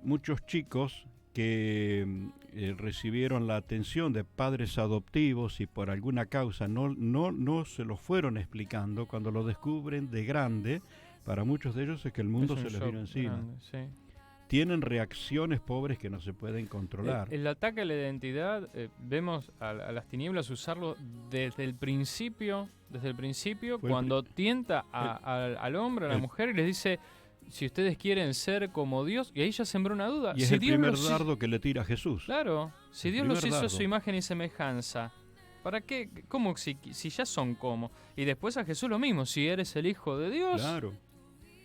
muchos chicos que recibieron la atención de padres adoptivos y por alguna causa no se lo fueron explicando, cuando lo descubren de grande, para muchos de ellos es que el mundo se les vino encima. Grande, tienen reacciones pobres que no se pueden controlar. El ataque a la identidad, vemos a las tinieblas usarlo desde el principio cuando tienta al hombre, a la mujer, y les dice: si ustedes quieren ser como Dios, y ahí ya sembró una duda. Y es el primer dardo que le tira a Jesús. Claro, si Dios los hizo a su imagen y semejanza, ¿para qué? ¿Cómo si ya son como? Y después a Jesús lo mismo: si eres el Hijo de Dios. Claro.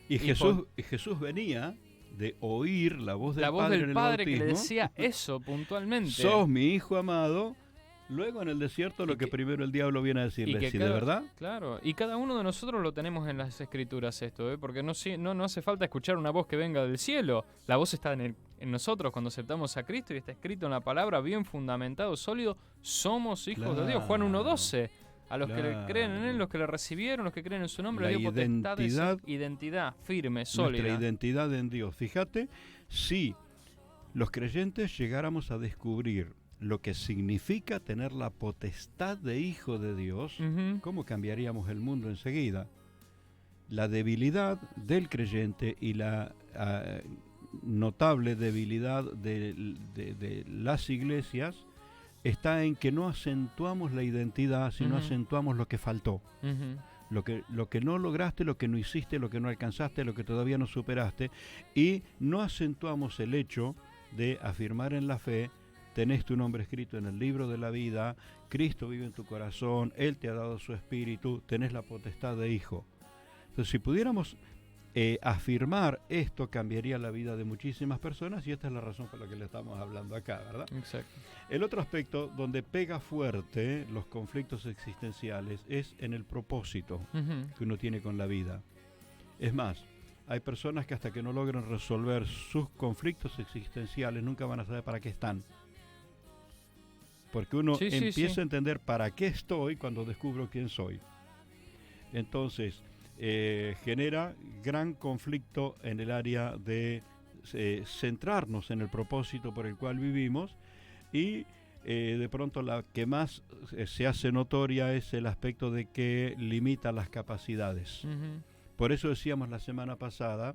Y Jesús venía de oír la voz del Padre en el bautismo, que le decía eso puntualmente. Sos mi Hijo amado. Luego en el desierto lo que primero el diablo viene a decirle, ¿sí, de verdad? Claro, y cada uno de nosotros lo tenemos en las Escrituras esto, porque no hace falta escuchar una voz que venga del cielo. La voz está en nosotros cuando aceptamos a Cristo, y está escrito en la palabra, bien fundamentado, sólido: somos hijos de Dios. Juan 1:12. A los que le creen en Él, los que le recibieron, los que creen en su nombre, le dio potestad de ser identidad firme, sólida. Nuestra identidad en Dios. Fíjate, si los creyentes llegáramos a descubrir lo que significa tener la potestad de hijo de Dios, ¿cómo cambiaríamos el mundo enseguida? La debilidad del creyente y la notable debilidad de las iglesias está en que no acentuamos la identidad, sino acentuamos lo que faltó. Lo que no lograste, lo que no hiciste, lo que no alcanzaste, lo que todavía no superaste, y no acentuamos el hecho de afirmar en la fe: tenés tu nombre escrito en el libro de la vida, Cristo vive en tu corazón, Él te ha dado su espíritu, tenés la potestad de hijo. Entonces, si pudiéramos afirmar esto, cambiaría la vida de muchísimas personas, y esta es la razón por la que le estamos hablando acá, ¿verdad? Exacto. El otro aspecto donde pega fuerte los conflictos existenciales es en el propósito que uno tiene con la vida. Es más, hay personas que hasta que no logran resolver sus conflictos existenciales nunca van a saber para qué están. Porque uno empieza a entender para qué estoy cuando descubro quién soy. Entonces, genera gran conflicto en el área de centrarnos en el propósito por el cual vivimos, y de pronto la que más se hace notoria es el aspecto de que limita las capacidades. Por eso decíamos la semana pasada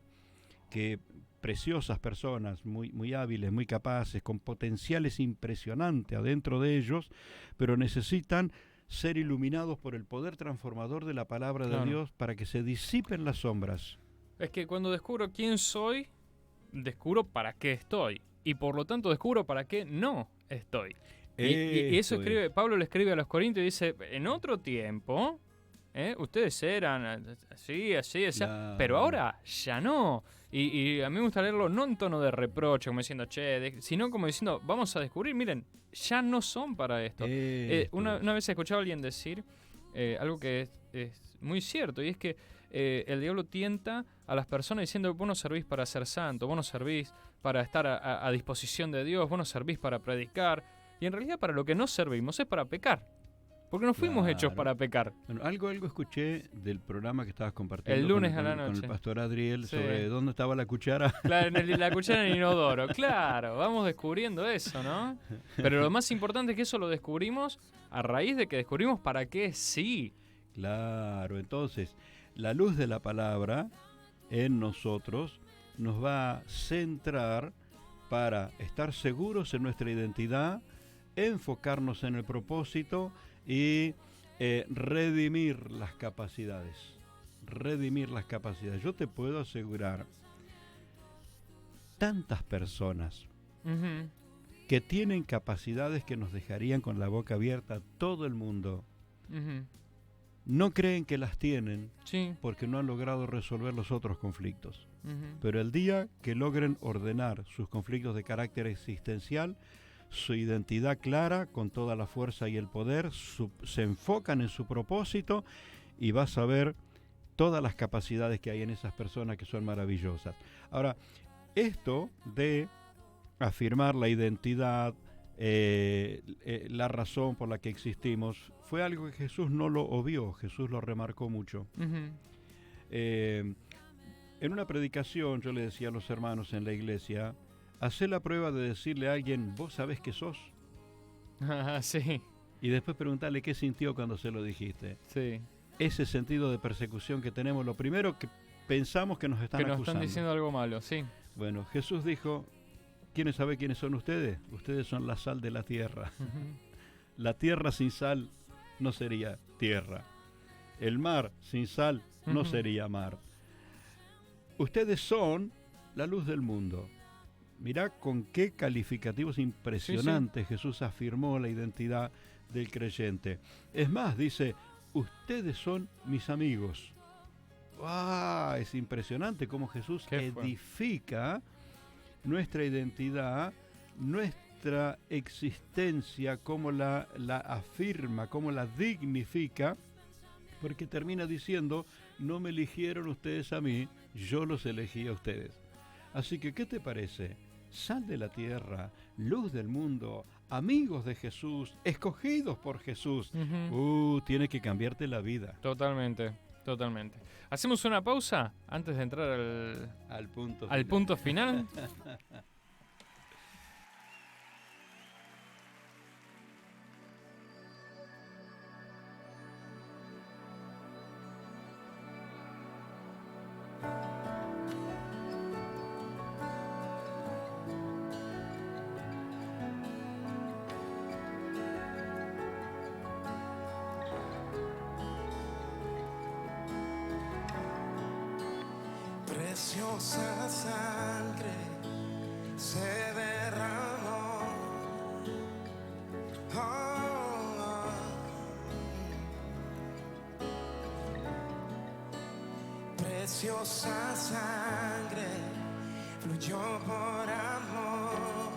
que preciosas personas, muy hábiles, muy capaces, con potenciales impresionantes adentro de ellos, pero necesitan ser iluminados por el poder transformador de la palabra de Dios para que se disipen las sombras. Es que cuando descubro quién soy, descubro para qué estoy, y por lo tanto descubro para qué no estoy. Y eso Pablo le escribe a los Corintios y dice: en otro tiempo Ustedes eran así, así, así, Claro. pero ahora ya no. Y a mí me gusta leerlo no en tono de reproche, como diciendo, sino como diciendo, vamos a descubrir, miren, ya no son para esto. Una vez he escuchado a alguien decir algo que es muy cierto, y es que el diablo tienta a las personas diciendo, vos no servís para ser santo, vos no servís para estar a disposición de Dios, vos no servís para predicar, y en realidad para lo que no servimos es para pecar, porque no fuimos hechos Claro. para pecar. Bueno, algo escuché del programa que estabas compartiendo El lunes con a la con noche. el pastor Adriel Sí. sobre dónde estaba la cuchara. Claro, la cuchara en el inodoro, claro, vamos descubriendo eso, ¿no? Pero lo más importante es que eso lo descubrimos a raíz de que descubrimos para qué sí. Claro, entonces la luz de la palabra en nosotros nos va a centrar para estar seguros en nuestra identidad, enfocarnos en el propósito y redimir las capacidades. Redimir las capacidades. Yo te puedo asegurar, tantas personas Ujú, que tienen capacidades que nos dejarían con la boca abierta a todo el mundo, ujú. no creen que las tienen Sí. porque no han logrado resolver los otros conflictos. Ujú. Pero el día que logren ordenar sus conflictos de carácter existencial, su identidad clara, con toda la fuerza y el poder, se enfocan en su propósito y vas a ver todas las capacidades que hay en esas personas que son maravillosas. Ahora, esto de afirmar la identidad, la razón por la que existimos, fue algo que Jesús no lo obvió, Jesús lo remarcó mucho. Ujú. En una predicación yo le decía a los hermanos en la iglesia, hacé la prueba de decirle a alguien, vos sabés qué sos, Sí, y después preguntarle qué sintió cuando se lo dijiste. sí. Ese sentido de persecución que tenemos, lo primero que pensamos que nos están Que nos acusando. están diciendo algo malo, sí. Bueno, Jesús dijo, ¿quieren saber quiénes son ustedes? Ustedes son la sal de la tierra. Ujú. La tierra sin sal no sería tierra. El mar sin sal no Ujú. sería mar. Ustedes son la luz del mundo. Mirá con qué calificativos impresionantes Jesús afirmó la identidad del creyente. Es más, dice, ustedes son mis amigos. ¡Ah! Es impresionante cómo Jesús Qué fuerte. edifica nuestra identidad, nuestra existencia, cómo la afirma, cómo la dignifica, porque termina diciendo, no me eligieron ustedes a mí, yo los elegí a ustedes. Así que, ¿qué te parece? Sal de la tierra, luz del mundo, amigos de Jesús, escogidos por Jesús. Ujú. Tiene que cambiarte la vida. Totalmente, totalmente. ¿Hacemos una pausa antes de entrar Al punto. al final. punto final? Preciosa sangre se derramó. Oh, preciosa sangre fluyó por amor.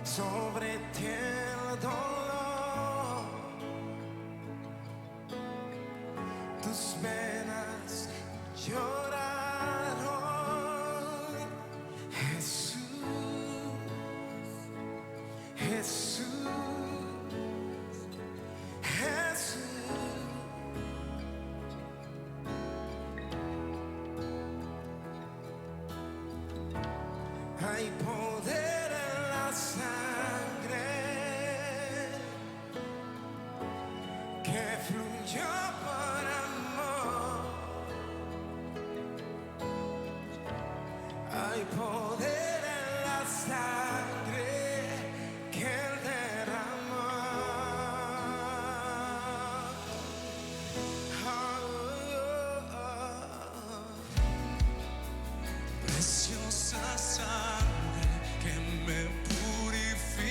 Sobre ti el dolor, tus venas lloraron. Jesús, Jesús, Jesús. Hay poder en la sangre que fluyó por amor. Hay poder en la sangre que él derramó. Preciosa sangre que me purifica.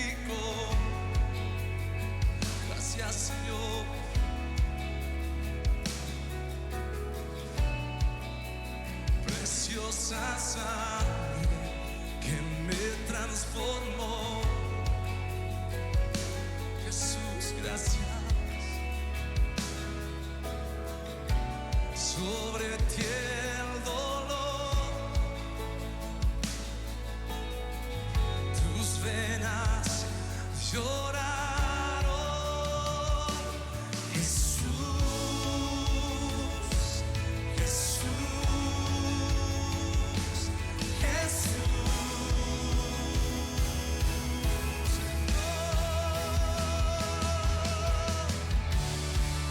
preciosa sangre que me transformó. Jesús, gracias. Sobre ti el dolor, tus venas lloraron. Jesús, Jesús, Jesús.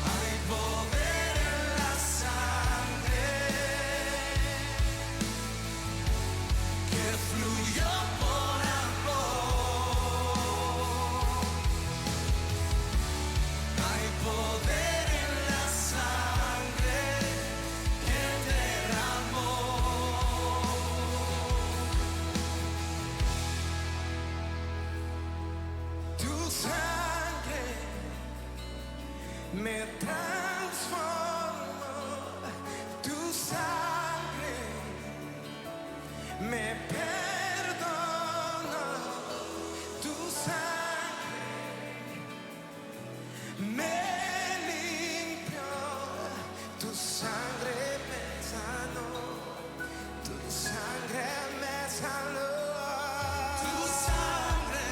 Hay poder en la sangre que fluyó por amor. Hay poder en la sangre que derramó. Tu sangre me transformó. Tu sangre me perdonó. Tu sangre me limpió. Tu sangre me sanó. Tu sangre me sanó. Tu sangre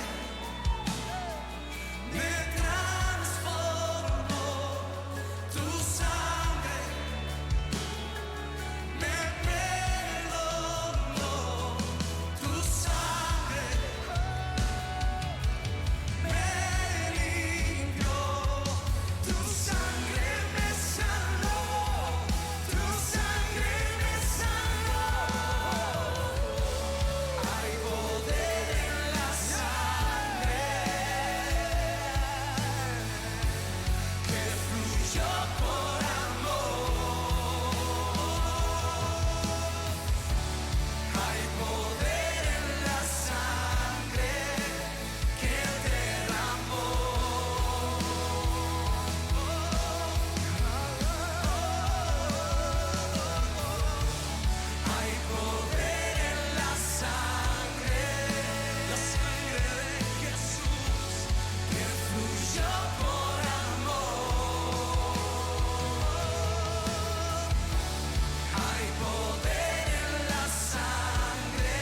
me transformó. Tu sangre me perdonó. Tu sangre me limpió. Tu sangre me sanó. Tu sangre me sanó. Hay poder en la sangre que fluyó por amor. Hay poder en la sangre que derramó. Hay poder en la sangre de Jesús que fluyó por amor. Hay poder en la sangre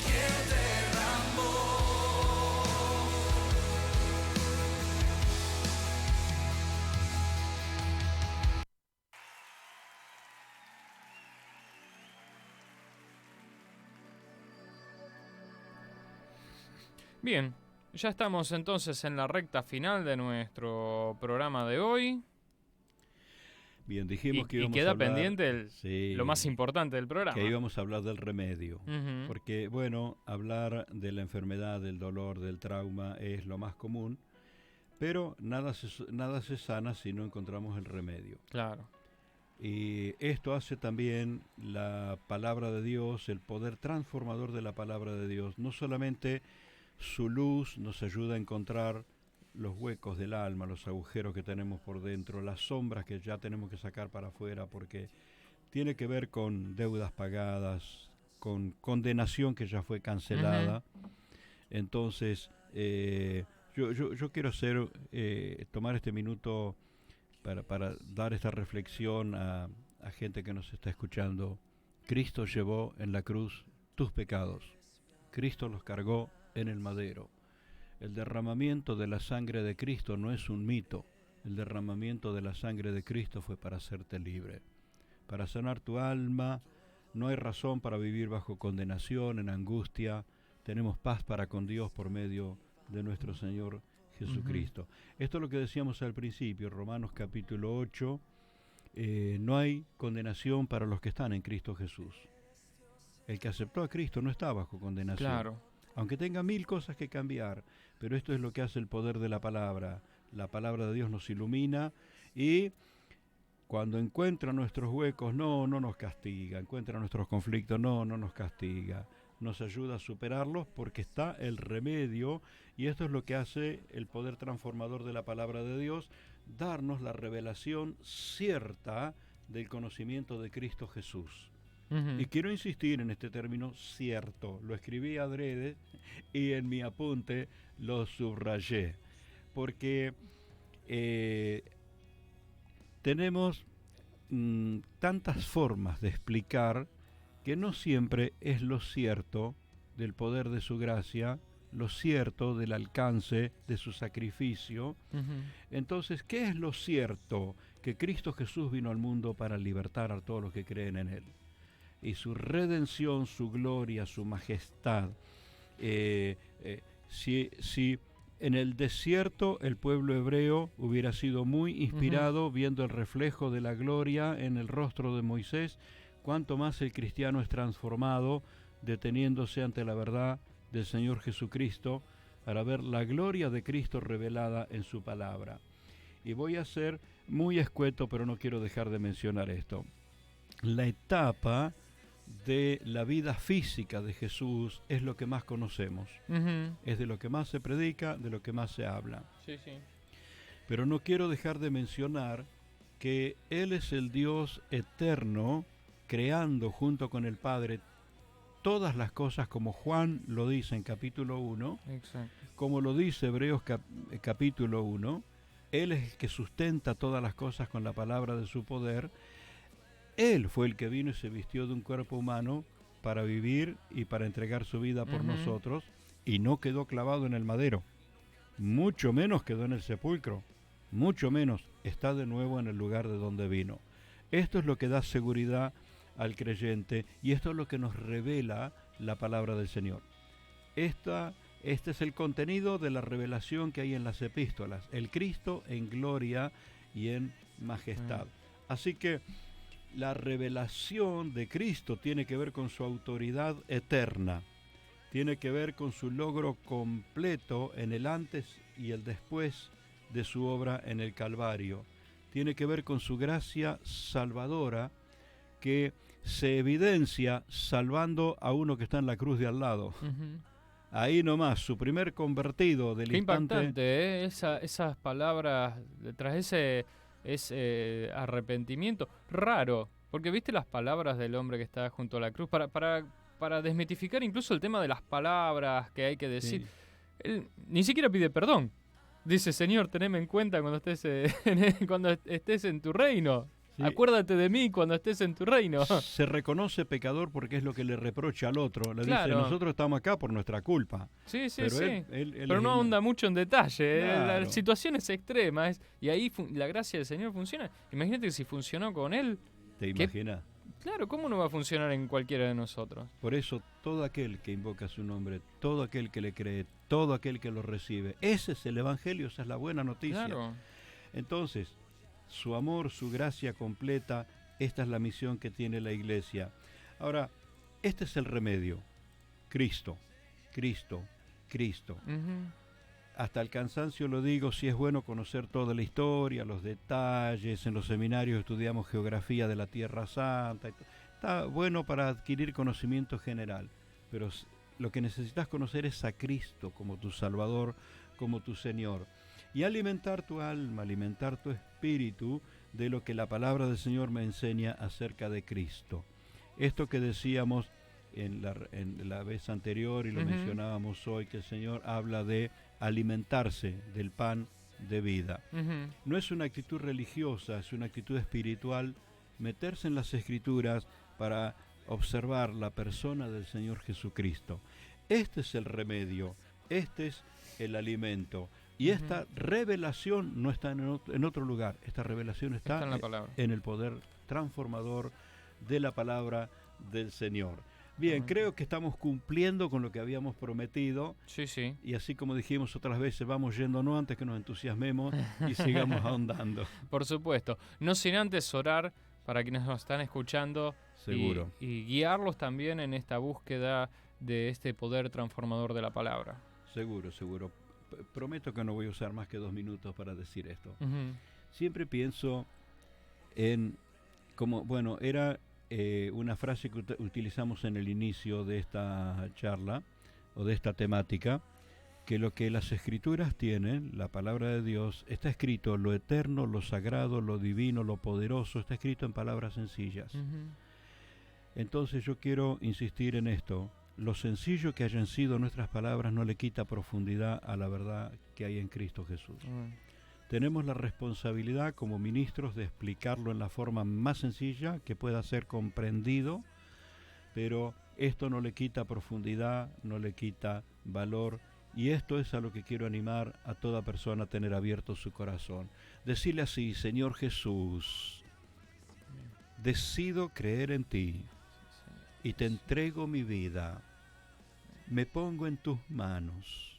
que derramó. Bien, ya estamos entonces en la recta final de nuestro programa de hoy. Bien, dijimos que Y íbamos a queda hablar, pendiente sí, lo más importante del programa. que íbamos a hablar del remedio. Ujú. Porque, bueno, hablar de la enfermedad, del dolor, del trauma es lo más común, pero nada se sana si no encontramos el remedio. Claro. Y esto hace también la palabra de Dios, el poder transformador de la palabra de Dios. No solamente su luz nos ayuda a encontrar los huecos del alma, los agujeros que tenemos por dentro, las sombras que ya tenemos que sacar para afuera, porque tiene que ver con deudas pagadas, con condenación que ya fue cancelada. Entonces, yo quiero tomar este minuto para dar esta reflexión a gente que nos está escuchando. Cristo llevó en la cruz tus pecados. Cristo los cargó en el madero. El derramamiento de la sangre de Cristo no es un mito. El derramamiento de la sangre de Cristo fue para hacerte libre, para sanar tu alma. No hay razón para vivir bajo condenación, en angustia. Tenemos paz para con Dios por medio de nuestro Señor Jesucristo. Esto es lo que decíamos al principio, Romanos capítulo 8. No hay condenación para los que están en Cristo Jesús. El que aceptó a Cristo no está bajo condenación. Claro. Aunque tenga mil cosas que cambiar, pero esto es lo que hace el poder de la palabra. La palabra de Dios nos ilumina y cuando encuentra nuestros huecos, no nos castiga. Encuentra nuestros conflictos, no nos castiga. Nos ayuda a superarlos porque está el remedio, y esto es lo que hace el poder transformador de la palabra de Dios, darnos la revelación cierta del conocimiento de Cristo Jesús. Ujú. Y quiero insistir en este término cierto. Lo escribí adrede y en mi apunte lo subrayé. Porque tenemos tantas formas de explicar que no siempre es lo cierto del poder de su gracia, lo cierto del alcance de su sacrificio. Ujú. Entonces, ¿qué es lo cierto? Que Cristo Jesús vino al mundo para libertar a todos los que creen en Él. Y su redención, su gloria, su majestad. Si en el desierto el pueblo hebreo hubiera sido muy inspirado viendo el reflejo de la gloria en el rostro de Moisés, cuánto más el cristiano es transformado deteniéndose ante la verdad del Señor Jesucristo para ver la gloria de Cristo revelada en su palabra. Y voy a ser muy escueto, pero no quiero dejar de mencionar esto. La etapa de la vida física de Jesús es lo que más conocemos. Ujú. Es de lo que más se predica, de lo que más se habla. Sí, sí. Pero no quiero dejar de mencionar que Él es el Dios eterno, creando junto con el Padre todas las cosas, como Juan lo dice en capítulo 1, Exacto. como lo dice Hebreos capítulo 1. Él es el que sustenta todas las cosas con la palabra de su poder. Él fue el que vino y se vistió de un cuerpo humano para vivir y para entregar su vida por nosotros, y no quedó clavado en el madero, mucho menos quedó en el sepulcro, mucho menos está de nuevo en el lugar de donde vino. Esto es lo que da seguridad al creyente y esto es lo que nos revela la palabra del Señor. Este es el contenido de la revelación que hay en las epístolas, el Cristo en gloria y en majestad. Así que la revelación de Cristo tiene que ver con su autoridad eterna, tiene que ver con su logro completo en el antes y el después de su obra en el Calvario, tiene que ver con su gracia salvadora que se evidencia salvando a uno que está en la cruz de al lado. Ujú. Ahí nomás, su primer convertido del Qué instante. impactante, ¿eh? Esas palabras, tras ese arrepentimiento raro, porque viste las palabras del hombre que está junto a la cruz, para desmitificar incluso el tema de las palabras que hay que decir. Sí. Él ni siquiera pide perdón. Dice, Señor, teneme en cuenta cuando estés en tu reino. Sí. Acuérdate de mí cuando estés en tu reino. Se reconoce pecador porque es lo que le reprocha al otro. Le Claro. dice, nosotros estamos acá por nuestra culpa. Sí, sí, Pero sí. él Pero es no el- ahonda mucho en detalle. Claro. La situación es extrema. Y ahí la gracia del Señor funciona. Imagínate que si funcionó con él, ¿Te ¿Qué? imaginas? claro, ¿cómo no va a funcionar en cualquiera de nosotros? Por eso todo aquel que invoca su nombre, todo aquel que le cree, todo aquel que lo recibe, ese es el Evangelio, esa es la buena noticia. Claro. Entonces, su amor, su gracia completa, esta es la misión que tiene la Iglesia. Ahora, este es el remedio. Cristo, Cristo, Cristo. Ujú. Hasta el cansancio lo digo, si es bueno conocer toda la historia, los detalles, en los seminarios estudiamos geografía de la Tierra Santa, está bueno para adquirir conocimiento general, pero lo que necesitas conocer es a Cristo como tu Salvador, como tu Señor, y alimentar tu alma, alimentar tu espíritu de lo que la palabra del Señor me enseña acerca de Cristo. Esto que decíamos en la vez anterior y lo Ujú. mencionábamos hoy, que el Señor habla de alimentarse del pan de vida. Ujú. No es una actitud religiosa, es una actitud espiritual, meterse en las Escrituras para observar la persona del Señor Jesucristo. Este es el remedio, este es el alimento. Y Ujú. esta revelación no está en otro lugar, esta revelación Está en la palabra. en el poder transformador de la palabra del Señor. Bien, Ajá. creo que estamos cumpliendo con lo que habíamos prometido. Sí, sí. Y así como dijimos otras veces, vamos yéndonos antes que nos entusiasmemos y sigamos ahondando. Por supuesto. No sin antes orar para quienes nos están escuchando. Seguro. Y guiarlos también en esta búsqueda de este poder transformador de la palabra. Seguro, seguro. Prometo que no voy a usar más que 2 minutos para decir esto. Ujú. Siempre pienso en, como, bueno, era una frase que utilizamos en el inicio de esta charla o de esta temática, que lo que las Escrituras tienen, la palabra de Dios, está escrito lo eterno, lo sagrado, lo divino, lo poderoso, está escrito en palabras sencillas. Ujú. Entonces yo quiero insistir en esto. Lo sencillo que hayan sido nuestras palabras no le quita profundidad a la verdad que hay en Cristo Jesús. Tenemos la responsabilidad como ministros de explicarlo en la forma más sencilla que pueda ser comprendido, pero esto no le quita profundidad, no le quita valor, y esto es a lo que quiero animar a toda persona a tener abierto su corazón. Decirle así: Señor Jesús, decido creer en ti y te entrego mi vida, me pongo en tus manos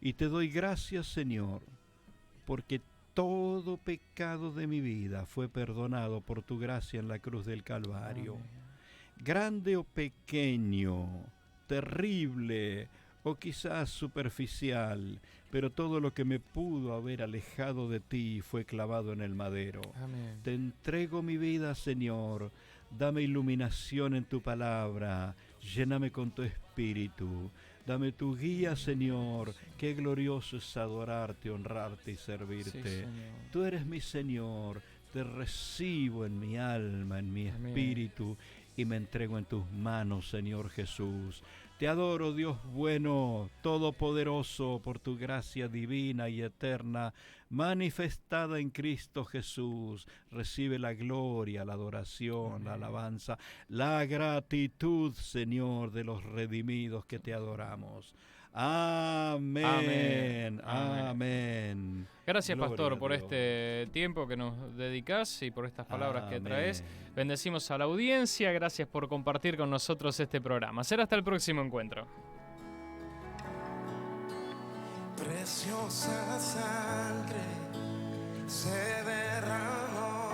y te doy gracias, Señor, porque todo pecado de mi vida fue perdonado por tu gracia en la cruz del Calvario. Amén. Grande o pequeño, terrible o quizás superficial, pero todo lo que me pudo haber alejado de ti fue clavado en el madero. Amén. Te entrego mi vida, Señor. Dame iluminación en tu palabra. Lléname con tu espíritu. Dame tu guía, Señor. Qué glorioso es adorarte, honrarte y servirte. Sí, Señor. Tú eres mi Señor. Te recibo en mi alma, en mi Amén. espíritu, y me entrego en tus manos, Señor Jesús. Te adoro, Dios bueno, todopoderoso, por tu gracia divina y eterna, manifestada en Cristo Jesús. Recibe la gloria, la adoración, Amén. la alabanza, la gratitud, Señor, de los redimidos que te adoramos. Amén. Amén. Amén. Gracias, Gloria Pastor, a por Dios. este tiempo que nos dedicás y por estas palabras que Amén. traes. Bendecimos a la audiencia. Gracias por compartir con nosotros este programa. Será hasta el próximo encuentro. Preciosa sangre se derramó.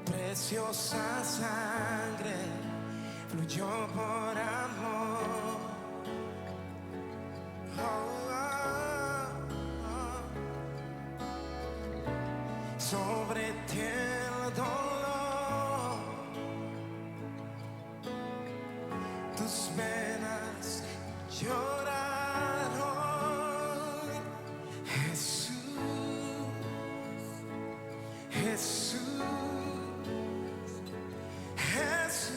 Preciosa sangre fluyó por amor. Sobre ti el dolor, tus venas lloraron. Jesús, Jesús, Jesús.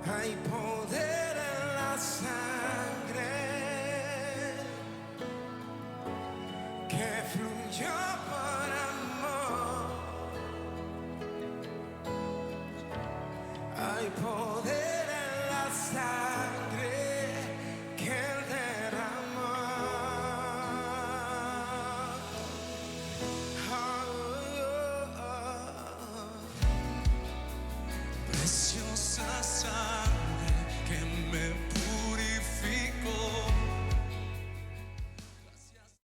Hay poder en la sangre que fluyó por amor. Hay poder en la sangre que Él derramó. Preciosa